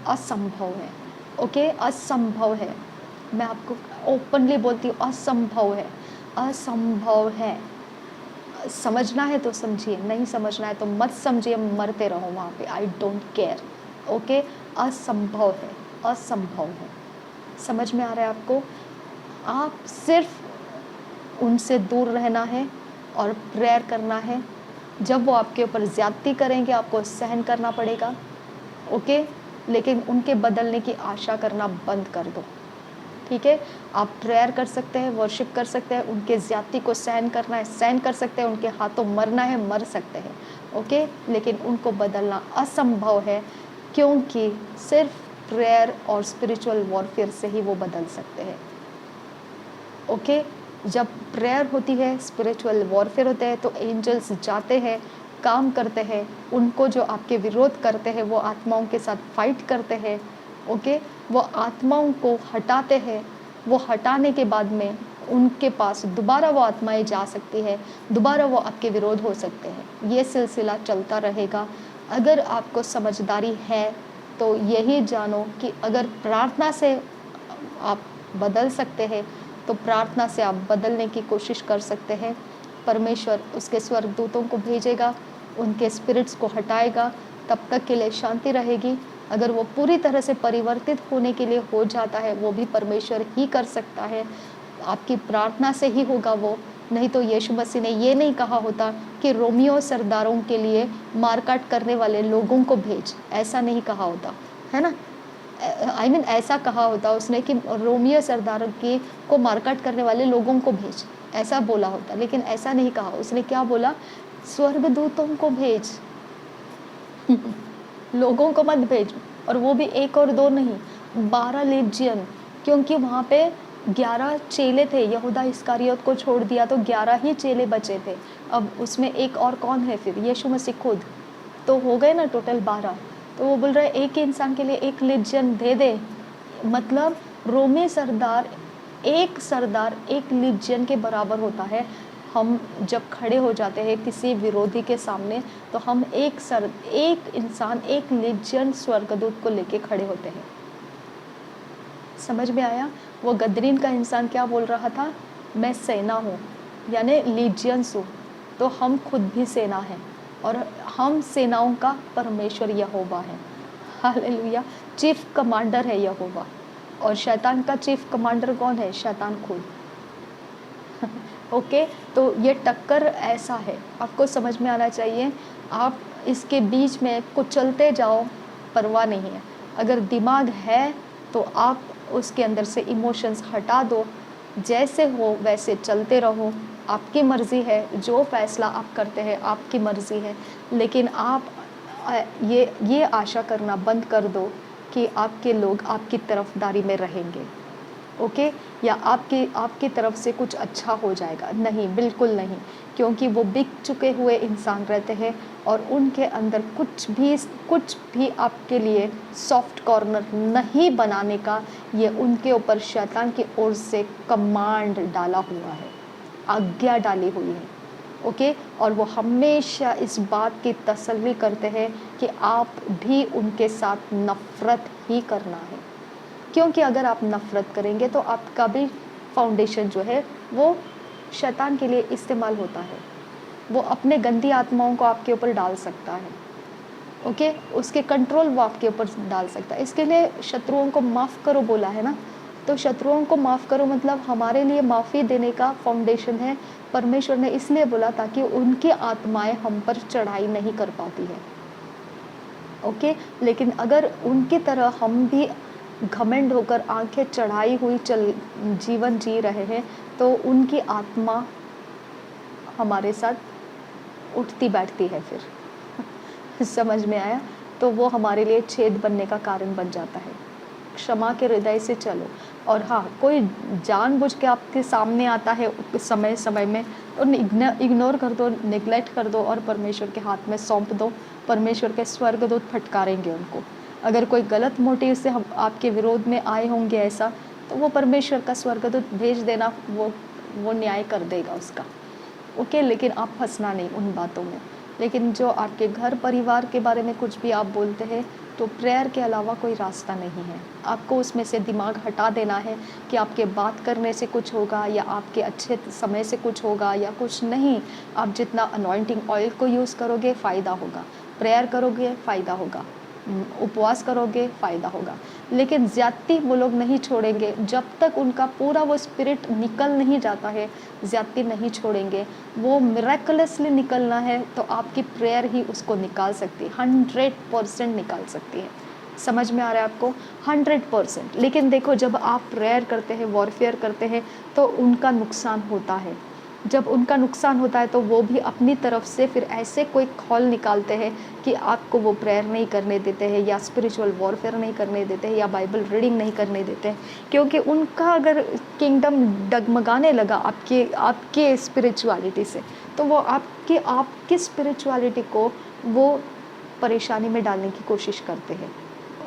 असंभव है। ओके, असंभव है। मैं आपको ओपनली बोलती हूँ, असंभव है, असंभव है। समझना है तो समझिए, नहीं समझना है तो मत समझिए, मरते रहो वहाँ पे, आई डोंट केयर। ओके, असंभव है, असंभव है। समझ में आ रहा है आपको? आप सिर्फ उनसे दूर रहना है और प्रेयर करना है। जब वो आपके ऊपर ज़्यादती करेंगे, आपको सहन करना पड़ेगा, ओके? लेकिन उनके बदलने की आशा करना बंद कर दो, ठीक है? आप प्रेयर कर सकते हैं, वर्शिप कर सकते हैं, उनके ज़्यादती को सहन करना है, सहन कर सकते हैं, उनके हाथों मरना है, मर सकते हैं, ओके? लेकिन उनको बदलना असंभव है, क्योंकि सिर्फ प्रेयर और स्पिरिचुअल वॉरफेयर से ही वो बदल सकते हैं, ओके? जब प्रेयर होती है, स्पिरिचुअल वॉरफेयर होते हैं, तो एंजल्स जाते हैं, काम करते हैं, उनको जो आपके विरोध करते हैं वो आत्माओं के साथ फाइट करते हैं, ओके? वो आत्माओं को हटाते हैं। वो हटाने के बाद में उनके पास दोबारा वो आत्माएं जा सकती है, दोबारा वो आपके विरोध हो सकते हैं। ये सिलसिला चलता रहेगा। अगर आपको समझदारी है तो यही जानो कि अगर प्रार्थना से आप बदल सकते हैं, तो प्रार्थना से आप बदलने की कोशिश कर सकते हैं। परमेश्वर उसके स्वर्गदूतों को भेजेगा, उनके स्पिरिट्स को हटाएगा, तब तक के लिए शांति रहेगी। अगर वो पूरी तरह से परिवर्तित होने के लिए हो जाता है, वो भी परमेश्वर ही कर सकता है। आपकी प्रार्थना से ही होगा वो, नहीं तो यीशु मसीह ने ये नहीं कहा होता कि रोमियो सरदारों के लिए मारकाट करने वाले लोगों को भेज, ऐसा नहीं कहा होता, है ना? आई मीन ऐसा कहा होता उसने कि रोमियो सरदार की को मारकाट करने वाले लोगों को भेज, ऐसा बोला होता, लेकिन ऐसा नहीं कहा। उसने क्या बोला? स्वर्गदूतों को भेज, लोगों को मत भेज। और वो भी एक और दो नहीं, 12 लेजियन, क्योंकि वहाँ पे 11 चेले थे। यहूदा इस्करियोत को छोड़ दिया तो 11 ही चेले बचे थे। अब उसमें एक और कौन है फिर? यीशु मसीह खुद, तो हो गए ना टोटल 12। तो वो बोल रहा है एक ही इंसान के लिए एक लेजियन दे दे, मतलब रोमी सरदार एक लेजियन के बराबर होता है। हम जब खड़े हो जाते हैं किसी विरोधी के सामने, तो हम एक इंसान एक लेजियन स्वर्गदूत को लेके खड़े होते हैं। समझ में आया? वो गदरीन का इंसान क्या बोल रहा था? मैं सेना हूँ, यानी लीजियंस हूँ। तो हम खुद भी सेना हैं, और हम सेनाओं का परमेश्वर यहोवा है। हालेलुया! चीफ कमांडर है यहोवा। और शैतान का चीफ कमांडर कौन है? शैतान खुद। ओके, तो ये टक्कर ऐसा है, आपको समझ में आना चाहिए। आप इसके बीच में कुचलते जाओ, परवाह नहीं है। अगर दिमाग है तो आप उसके अंदर से इमोशंस हटा दो, जैसे हो वैसे चलते रहो। आपकी मर्ज़ी है, जो फ़ैसला आप करते हैं आपकी मर्ज़ी है, लेकिन आप ये आशा करना बंद कर दो कि आपके लोग आपकी तरफदारी में रहेंगे, ओके? या आपकी तरफ से कुछ अच्छा हो जाएगा। नहीं, बिल्कुल नहीं, क्योंकि वो बिक चुके हुए इंसान रहते हैं, और उनके अंदर कुछ भी आपके लिए सॉफ्ट कॉर्नर नहीं बनाने का ये उनके ऊपर शैतान की ओर से कमांड डाला हुआ है, आज्ञा डाली हुई है, ओके? और वो हमेशा इस बात की तसल्ली करते हैं कि आप भी उनके साथ नफ़रत ही करना है, क्योंकि अगर आप नफ़रत करेंगे तो आपका भी फाउंडेशन जो है वो शैतान के लिए इस्तेमाल होता है। वो अपने गंदी आत्माओं को आपके ऊपर डाल सकता है, ओके? उसके कंट्रोल वो आपके ऊपर डाल सकता है। इसके लिए शत्रुओं को माफ़ करो बोला है ना, तो शत्रुओं को माफ़ करो मतलब हमारे लिए माफ़ी देने का फाउंडेशन है। परमेश्वर ने इसलिए बोला ताकि उनकी आत्माएं हम पर चढ़ाई नहीं कर पाती है, ओके? लेकिन अगर उनकी तरह हम भी घमंड होकर आंखें चढ़ाई हुई जीवन जी रहे हैं, तो उनकी आत्मा हमारे साथ उठती बैठती है फिर। समझ में आया? तो वो हमारे लिए छेद बनने का कारण बन जाता है। क्षमा के हृदय से चलो। और हाँ, कोई जानबूझ के आपके सामने आता है समय समय में, तो इग्नोर कर दो, निगलेक्ट कर दो और परमेश्वर के हाथ में सौंप दो। परमेश्वर के स्वर्गदूत फटकारेंगे उनको। अगर कोई गलत मोटिव से हम आपके विरोध में आए होंगे ऐसा, तो वो परमेश्वर का स्वर्गदूत भेज देना, वो न्याय कर देगा उसका, ओके? लेकिन आप फंसना नहीं उन बातों में। लेकिन जो आपके घर परिवार के बारे में कुछ भी आप बोलते हैं, तो प्रेयर के अलावा कोई रास्ता नहीं है। आपको उसमें से दिमाग हटा देना है कि आपके बात करने से कुछ होगा या आपके अच्छे समय से कुछ होगा या कुछ नहीं। आप जितना अनॉइंटिंग ऑयल को यूज़ करोगे फ़ायदा होगा, प्रेयर करोगे फ़ायदा होगा, उपवास करोगे फ़ायदा होगा। लेकिन ज़्यादती वो लोग नहीं छोड़ेंगे जब तक उनका पूरा वो स्पिरिट निकल नहीं जाता है, ज़्यादती नहीं छोड़ेंगे। वो मिरेकलसली निकलना है तो आपकी प्रेयर ही उसको निकाल सकती है, 100% निकाल सकती है। समझ में आ रहा है आपको? 100%। लेकिन देखो, जब आप प्रेयर करते हैं, वॉरफेयर करते हैं, तो उनका नुकसान होता है। जब उनका नुकसान होता है तो वो भी अपनी तरफ से फिर ऐसे कोई खौल निकालते हैं कि आपको वो प्रेयर नहीं करने देते हैं या स्पिरिचुअल वॉरफेयर नहीं करने देते हैं या बाइबल रीडिंग नहीं करने देते हैं, क्योंकि उनका अगर किंगडम डगमगाने लगा आपके आपके स्पिरिचुअलिटी से, तो वो आपकी स्पिरिचुअलिटी को वो परेशानी में डालने की कोशिश करते हैं।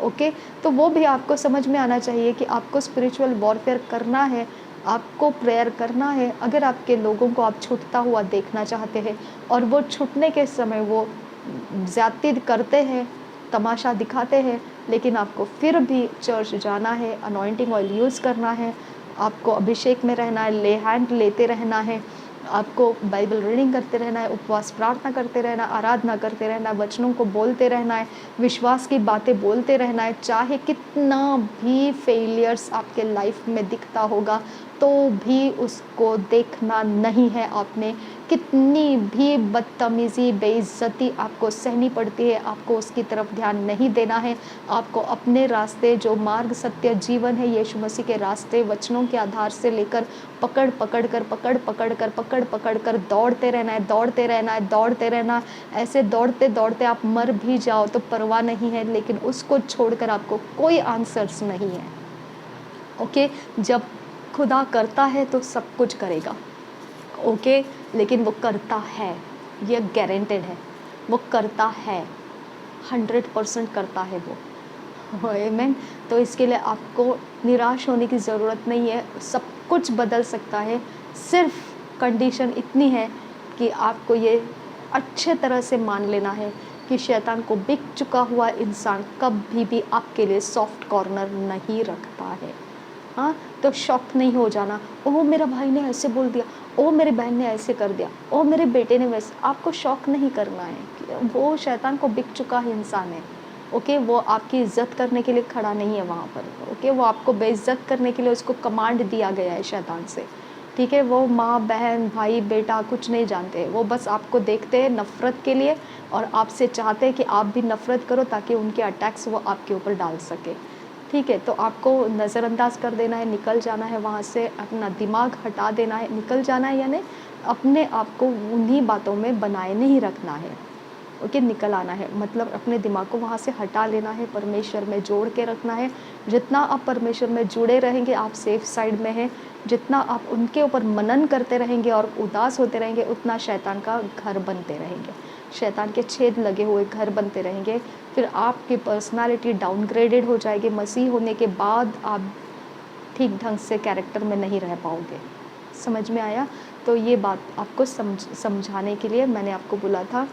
ओके, तो वो भी आपको समझ में आना चाहिए कि आपको स्पिरिचुअल वॉरफेयर करना है, आपको प्रेयर करना है। अगर आपके लोगों को आप छूटता हुआ देखना चाहते हैं और वो छूटने के समय वो ज़्यादती करते हैं, तमाशा दिखाते हैं, लेकिन आपको फिर भी चर्च जाना है, अनॉइंटिंग ऑयल यूज़ करना है, आपको अभिषेक में रहना है, ले हैंड लेते रहना है, आपको बाइबल रीडिंग करते रहना है, उपवास प्रार्थना करते रहना, आराधना करते रहना, वचनों को बोलते रहना है, विश्वास की बातें बोलते रहना है। चाहे कितना भी फेलियर्स आपके लाइफ में दिखता होगा, तो भी उसको देखना नहीं है आपने। कितनी भी बदतमीज़ी, बेइज्जती आपको सहनी पड़ती है, आपको उसकी तरफ ध्यान नहीं देना है। आपको अपने रास्ते, जो मार्ग, सत्य, जीवन है, यीशु मसीह के रास्ते वचनों के आधार से लेकर पकड़ कर दौड़ते रहना है, दौड़ते रहना है, दौड़ते रहना। ऐसे दौड़ते दौड़ते आप मर भी जाओ तो परवाह नहीं है, लेकिन उसको छोड़कर आपको कोई आंसर्स नहीं है। ओके, जब खुदा करता है तो सब कुछ करेगा। ओके, लेकिन वो करता है, ये गारंटेड है, वो करता है, 100% करता है वो। आमीन। तो इसके लिए आपको निराश होने की ज़रूरत नहीं है, सब कुछ बदल सकता है। सिर्फ कंडीशन इतनी है कि आपको ये अच्छे तरह से मान लेना है कि शैतान को बिक चुका हुआ इंसान कभी भी आपके लिए सॉफ्ट कॉर्नर नहीं रखता है। हाँ, तो शॉक नहीं हो जाना, ओह मेरा भाई ने ऐसे बोल दिया, ओह मेरी बहन ने ऐसे कर दिया, ओह मेरे बेटे ने वैसे। आपको शॉक नहीं करना है कि वो शैतान को बिक चुका है इंसान है। ओके, वो आपकी इज्जत करने के लिए खड़ा नहीं है वहाँ पर। ओके, वो आपको बेइज्जत करने के लिए उसको कमांड दिया गया है शैतान से। ठीक है, वो माँ बहन भाई बेटा कुछ नहीं जानते, वो बस आपको देखते हैं नफ़रत के लिए और आपसे चाहते हैं कि आप भी नफ़रत करो ताकि उनके अटैक्स वो आपके ऊपर डाल सके। ठीक है, तो आपको नज़रअंदाज कर देना है, निकल जाना है वहाँ से, अपना दिमाग हटा देना है, निकल जाना है, यानी अपने आप को उन्हीं बातों में बनाए नहीं रखना है। ओके, निकल आना है, मतलब अपने दिमाग को वहाँ से हटा लेना है, परमेश्वर में जोड़ के रखना है। जितना आप परमेश्वर में जुड़े रहेंगे, आप सेफ साइड में हैं। जितना आप उनके ऊपर मनन करते रहेंगे और उदास होते रहेंगे, उतना शैतान का घर बनते रहेंगे, शैतान के छेद लगे हुए घर बनते रहेंगे। फिर आपकी पर्सनालिटी डाउनग्रेडेड हो जाएगी। मसीह होने के बाद आप ठीक ढंग से कैरेक्टर में नहीं रह पाओगे। समझ में आया? तो ये बात आपको समझाने के लिए मैंने आपको बोला था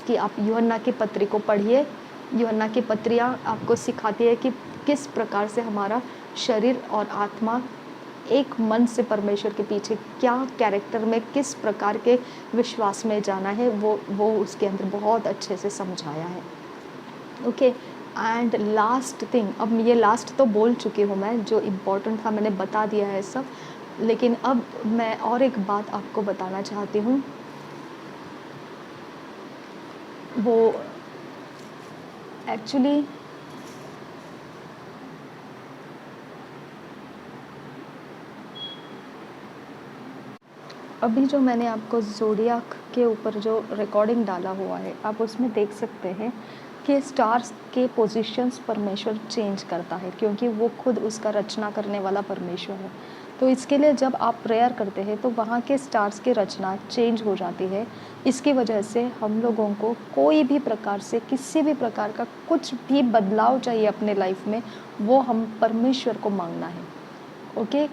कि आप यूहन्ना की पत्री को पढ़िए। यूहन्ना की पत्रियाँ आपको सिखाती है कि किस प्रकार से हमारा शरीर और आत्मा एक मन से परमेश्वर के पीछे क्या कैरेक्टर में किस प्रकार के विश्वास में जाना है, वो उसके अंदर बहुत अच्छे से समझाया है। ओके, एंड लास्ट थिंग, अब ये लास्ट तो बोल चुकी हूँ मैं, जो इम्पोर्टेंट था मैंने बता दिया है सब। लेकिन अब मैं और एक बात आपको बताना चाहती हूँ। वो एक्चुअली अभी जो मैंने आपको ज़ोडियाक के ऊपर जो रिकॉर्डिंग डाला हुआ है, आप उसमें देख सकते हैं कि स्टार्स के पोजीशंस परमेश्वर चेंज करता है, क्योंकि वो खुद उसका रचना करने वाला परमेश्वर है। तो इसके लिए जब आप प्रेयर करते हैं तो वहाँ के स्टार्स की रचना चेंज हो जाती है। इसकी वजह से हम लोगों को कोई भी प्रकार से किसी भी प्रकार का कुछ भी बदलाव चाहिए अपने लाइफ में, वो हम परमेश्वर को मांगना है। ओके,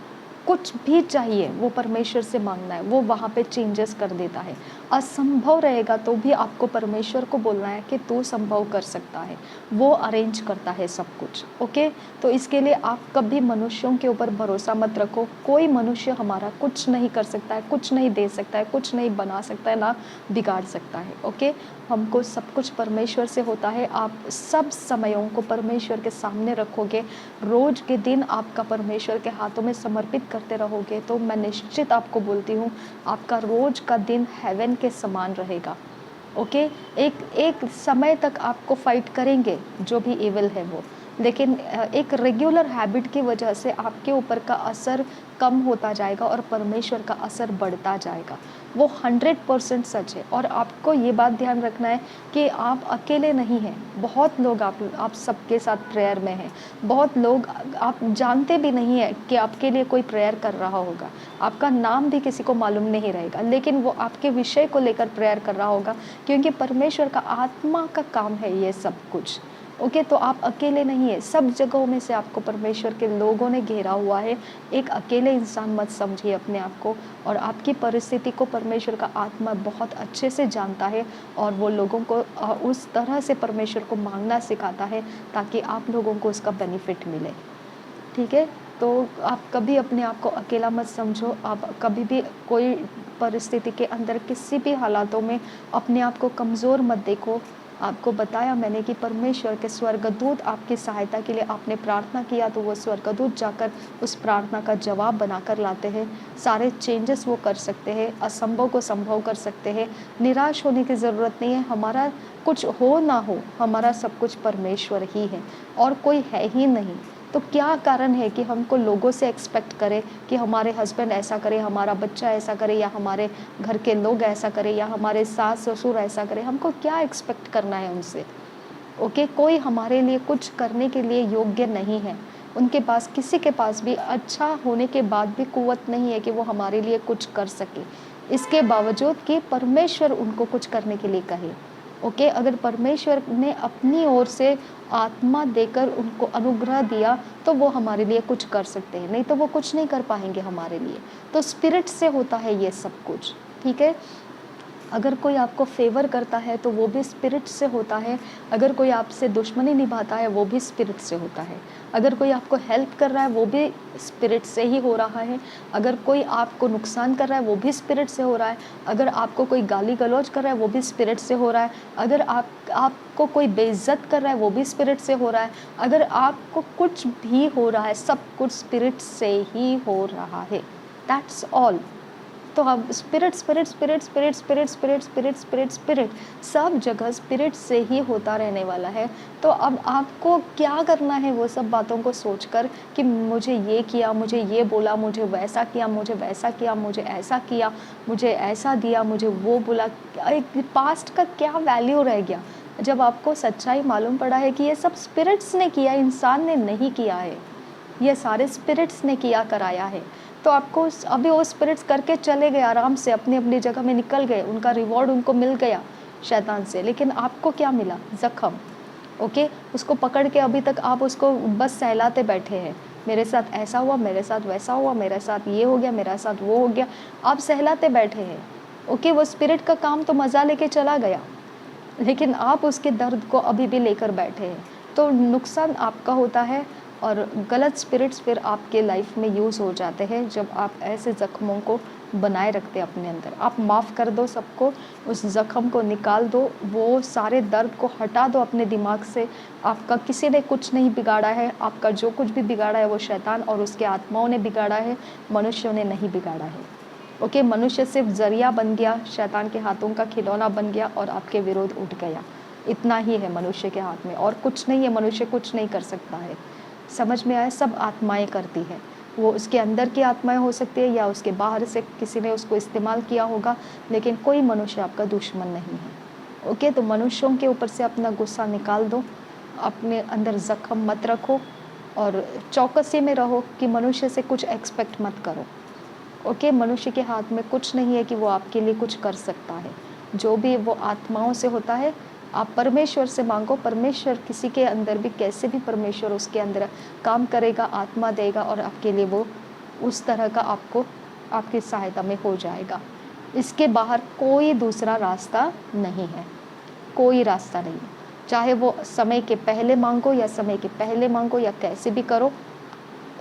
कुछ भी चाहिए वो परमेश्वर से मांगना है, वो वहाँ पे चेंजेस कर देता है। असंभव रहेगा तो भी आपको परमेश्वर को बोलना है कि तू संभव कर सकता है, वो अरेंज करता है सब कुछ। ओके, तो इसके लिए आप कभी मनुष्यों के ऊपर भरोसा मत रखो। कोई मनुष्य हमारा कुछ नहीं कर सकता है, कुछ नहीं दे सकता है, कुछ नहीं बना सकता है, ना बिगाड़ सकता है। ओके, हमको सब कुछ परमेश्वर से होता है। आप सब समयों को परमेश्वर के सामने रखोगे, रोज के दिन आपका परमेश्वर के हाथों में समर्पित करते रहोगे, तो मैं निश्चित आपको बोलती हूँ आपका रोज का दिन हेवन के समान रहेगा। ओके, एक एक समय तक आपको फाइट करेंगे जो भी इविल है वो, लेकिन एक रेगुलर हैबिट की वजह से आपके ऊपर का असर कम होता जाएगा और परमेश्वर का असर बढ़ता जाएगा। वो 100% सच है। और आपको ये बात ध्यान रखना है कि आप अकेले नहीं हैं। बहुत लोग आप सबके साथ प्रेयर में हैं। बहुत लोग आप जानते भी नहीं है कि आपके लिए कोई प्रेयर कर रहा होगा। आपका नाम भी किसी को मालूम नहीं रहेगा, लेकिन वो आपके विषय को लेकर प्रेयर कर रहा होगा, क्योंकि परमेश्वर का आत्मा का काम है ये सब कुछ। ओके, तो आप अकेले नहीं है। सब जगहों में से आपको परमेश्वर के लोगों ने घेरा हुआ है। एक अकेले इंसान मत समझिए अपने आप को। और आपकी परिस्थिति को परमेश्वर का आत्मा बहुत अच्छे से जानता है, और वो लोगों को उस तरह से परमेश्वर को मांगना सिखाता है ताकि आप लोगों को उसका बेनिफिट मिले। ठीक है, तो आप कभी अपने आप को अकेला मत समझो। आप कभी भी कोई परिस्थिति के अंदर किसी भी हालातों में अपने आप को कमज़ोर मत देखो। आपको बताया मैंने कि परमेश्वर के स्वर्गदूत आपकी सहायता के लिए, आपने प्रार्थना किया तो वो स्वर्गदूत जाकर उस प्रार्थना का जवाब बनाकर लाते हैं। सारे चेंजेस वो कर सकते हैं, असंभव को संभव कर सकते हैं। निराश होने की ज़रूरत नहीं है। हमारा कुछ हो ना हो, हमारा सब कुछ परमेश्वर ही है और कोई है ही नहीं। तो क्या कारण है कि हमको लोगों से एक्सपेक्ट करें कि हमारे हस्बैंड ऐसा करे, हमारा बच्चा ऐसा करे, या हमारे घर के लोग ऐसा करें, या हमारे सास ससुर ऐसा करें? हमको क्या एक्सपेक्ट करना है उनसे? ओके, कोई हमारे लिए कुछ करने के लिए योग्य नहीं है। उनके पास, किसी के पास भी अच्छा होने के बाद भी कुव्वत नहीं है कि वो हमारे लिए कुछ कर सके, इसके बावजूद कि परमेश्वर उनको कुछ करने के लिए कहे। ओके, अगर परमेश्वर ने अपनी ओर से आत्मा देकर उनको अनुग्रह दिया तो वो हमारे लिए कुछ कर सकते हैं, नहीं तो वो कुछ नहीं कर पाएंगे हमारे लिए। तो स्पिरिट से होता है ये सब कुछ। ठीक है, अगर कोई आपको फेवर करता है तो वो भी स्पिरिट से होता है। अगर कोई आपसे दुश्मनी निभाता है वो भी स्पिरिट से होता है। अगर कोई आपको हेल्प कर रहा है वो भी स्पिरिट से ही हो रहा है। अगर कोई आपको नुकसान कर रहा है वो भी स्पिरिट से हो रहा है। अगर आपको कोई गाली गलौज कर रहा है वो भी स्पिरिट से हो रहा है। अगर आपको कोई बेइज्जत कर रहा है वो भी स्पिरिट से हो रहा है। अगर आपको कुछ भी हो रहा है, सब कुछ स्पिरिट से ही हो रहा है। That's all. तो अब spirit spirit spirit spirit spirit spirit spirit spirit spirit सब जगह स्पिरिट से ही होता रहने वाला है। तो अब आपको क्या करना है वो सब बातों को सोचकर कि मुझे ये किया, मुझे ये बोला, मुझे वैसा किया, मुझे वैसा किया, मुझे ऐसा किया, मुझे ऐसा दिया, मुझे वो बोला। पास्ट का क्या वैल्यू रह गया जब आपको सच्चाई मालूम पड़ा है कि ये सब स्पिरिट्स ने किया, इंसान ने नहीं किया है। ये सारे स्पिरिट्स ने किया कराया है। तो आपको अभी वो स्पिरिट्स करके चले गए, आराम से अपनी अपनी जगह में निकल गए, उनका रिवॉर्ड उनको मिल गया शैतान से। लेकिन आपको क्या मिला? जख्म। ओके, उसको पकड़ के अभी तक आप उसको बस सहलाते बैठे हैं। मेरे साथ ऐसा हुआ, मेरे साथ वैसा हुआ, मेरे साथ ये हो गया, मेरे साथ वो हो गया, आप सहलाते बैठे हैं। ओके, वो स्पिरिट का काम तो मज़ा लेके चला गया, लेकिन आप उसके दर्द को अभी भी लेकर बैठे हैं। तो नुकसान आपका होता है, और गलत स्पिरिट्स फिर आपके लाइफ में यूज़ हो जाते हैं जब आप ऐसे ज़ख्मों को बनाए रखते हैं अपने अंदर। आप माफ़ कर दो सबको, उस ज़ख्म को निकाल दो, वो सारे दर्द को हटा दो अपने दिमाग से। आपका किसी ने कुछ नहीं बिगाड़ा है, आपका जो कुछ भी बिगाड़ा है वो शैतान और उसके आत्माओं ने बिगाड़ा है, मनुष्यों ने नहीं बिगाड़ा है। ओके, मनुष्य सिर्फ ज़रिया बन गया, शैतान के हाथों का खिलौना बन गया और आपके विरोध उठ गया। इतना ही है मनुष्य के हाथ में, और कुछ नहीं है। मनुष्य कुछ नहीं कर सकता है। समझ में आया? सब आत्माएं करती है। वो उसके अंदर की आत्माएं हो सकती है या उसके बाहर से किसी ने उसको इस्तेमाल किया होगा, लेकिन कोई मनुष्य आपका दुश्मन नहीं है। ओके, तो मनुष्यों के ऊपर से अपना गुस्सा निकाल दो, अपने अंदर जख्म मत रखो, और चौकसी में रहो कि मनुष्य से कुछ एक्सपेक्ट मत करो। ओके, मनुष्य के हाथ में कुछ नहीं है कि वो आपके लिए कुछ कर सकता है। जो भी वो आत्माओं से होता है, आप परमेश्वर से मांगो। परमेश्वर किसी के अंदर भी, कैसे भी परमेश्वर उसके अंदर काम करेगा, आत्मा देगा और आपके लिए वो उस तरह का आपको आपकी सहायता में हो जाएगा। इसके बाहर कोई दूसरा रास्ता नहीं है, कोई रास्ता नहीं है। चाहे वो समय के पहले मांगो या समय के पहले मांगो या कैसे भी करो,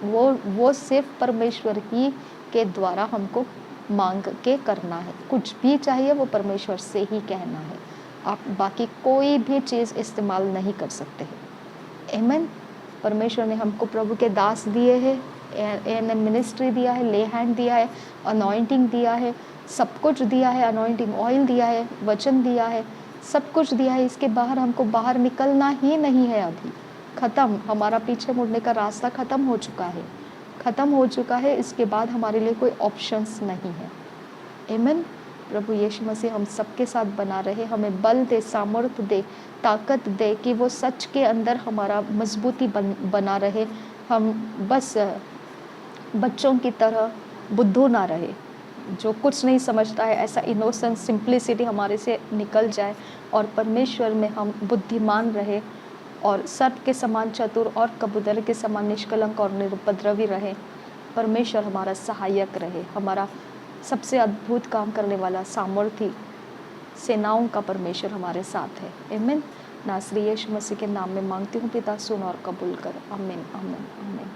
वो सिर्फ परमेश्वर ही के द्वारा हमको मांग के करना है। कुछ भी चाहिए वो परमेश्वर से ही कहना है। आप बाकी कोई भी चीज़ इस्तेमाल नहीं कर सकते हैं। आमीन। परमेश्वर ने हमको प्रभु के दास दिए हैं, एन मिनिस्ट्री दिया है, ले हैंड दिया है, अनॉइंटिंग दिया है, सब कुछ दिया है, अनॉइंटिंग ऑयल दिया है, वचन दिया है, सब कुछ दिया है। इसके बाहर हमको बाहर निकलना ही नहीं है। अभी ख़त्म, हमारा पीछे मुड़ने का रास्ता ख़त्म हो चुका है, ख़त्म हो चुका है। इसके बाद हमारे लिए कोई ऑप्शंस नहीं है। आमीन। प्रभु यीशु मसीह हम सबके साथ बना रहे, हमें बल दे, सामर्थ्य दे, ताकत दे कि वो सच के अंदर हमारा मजबूती बना रहे। हम बस बच्चों की तरह बुद्धू ना रहे, जो कुछ नहीं समझता है, ऐसा इनोसेंस सिंप्लिसिटी हमारे से निकल जाए और परमेश्वर में हम बुद्धिमान रहे और सर्प के समान चतुर और कबूतर के समान निष्कलंक और निरुपद्रवी रहे। परमेश्वर हमारा सहायक रहे, हमारा सबसे अद्भुत काम करने वाला सामर्थी सेनाओं का परमेश्वर हमारे साथ है। आमीन। नासरी यीशु मसीह के नाम में मांगती हूँ पिता, सुन और कबूल कर। आमीन, आमीन, आमीन।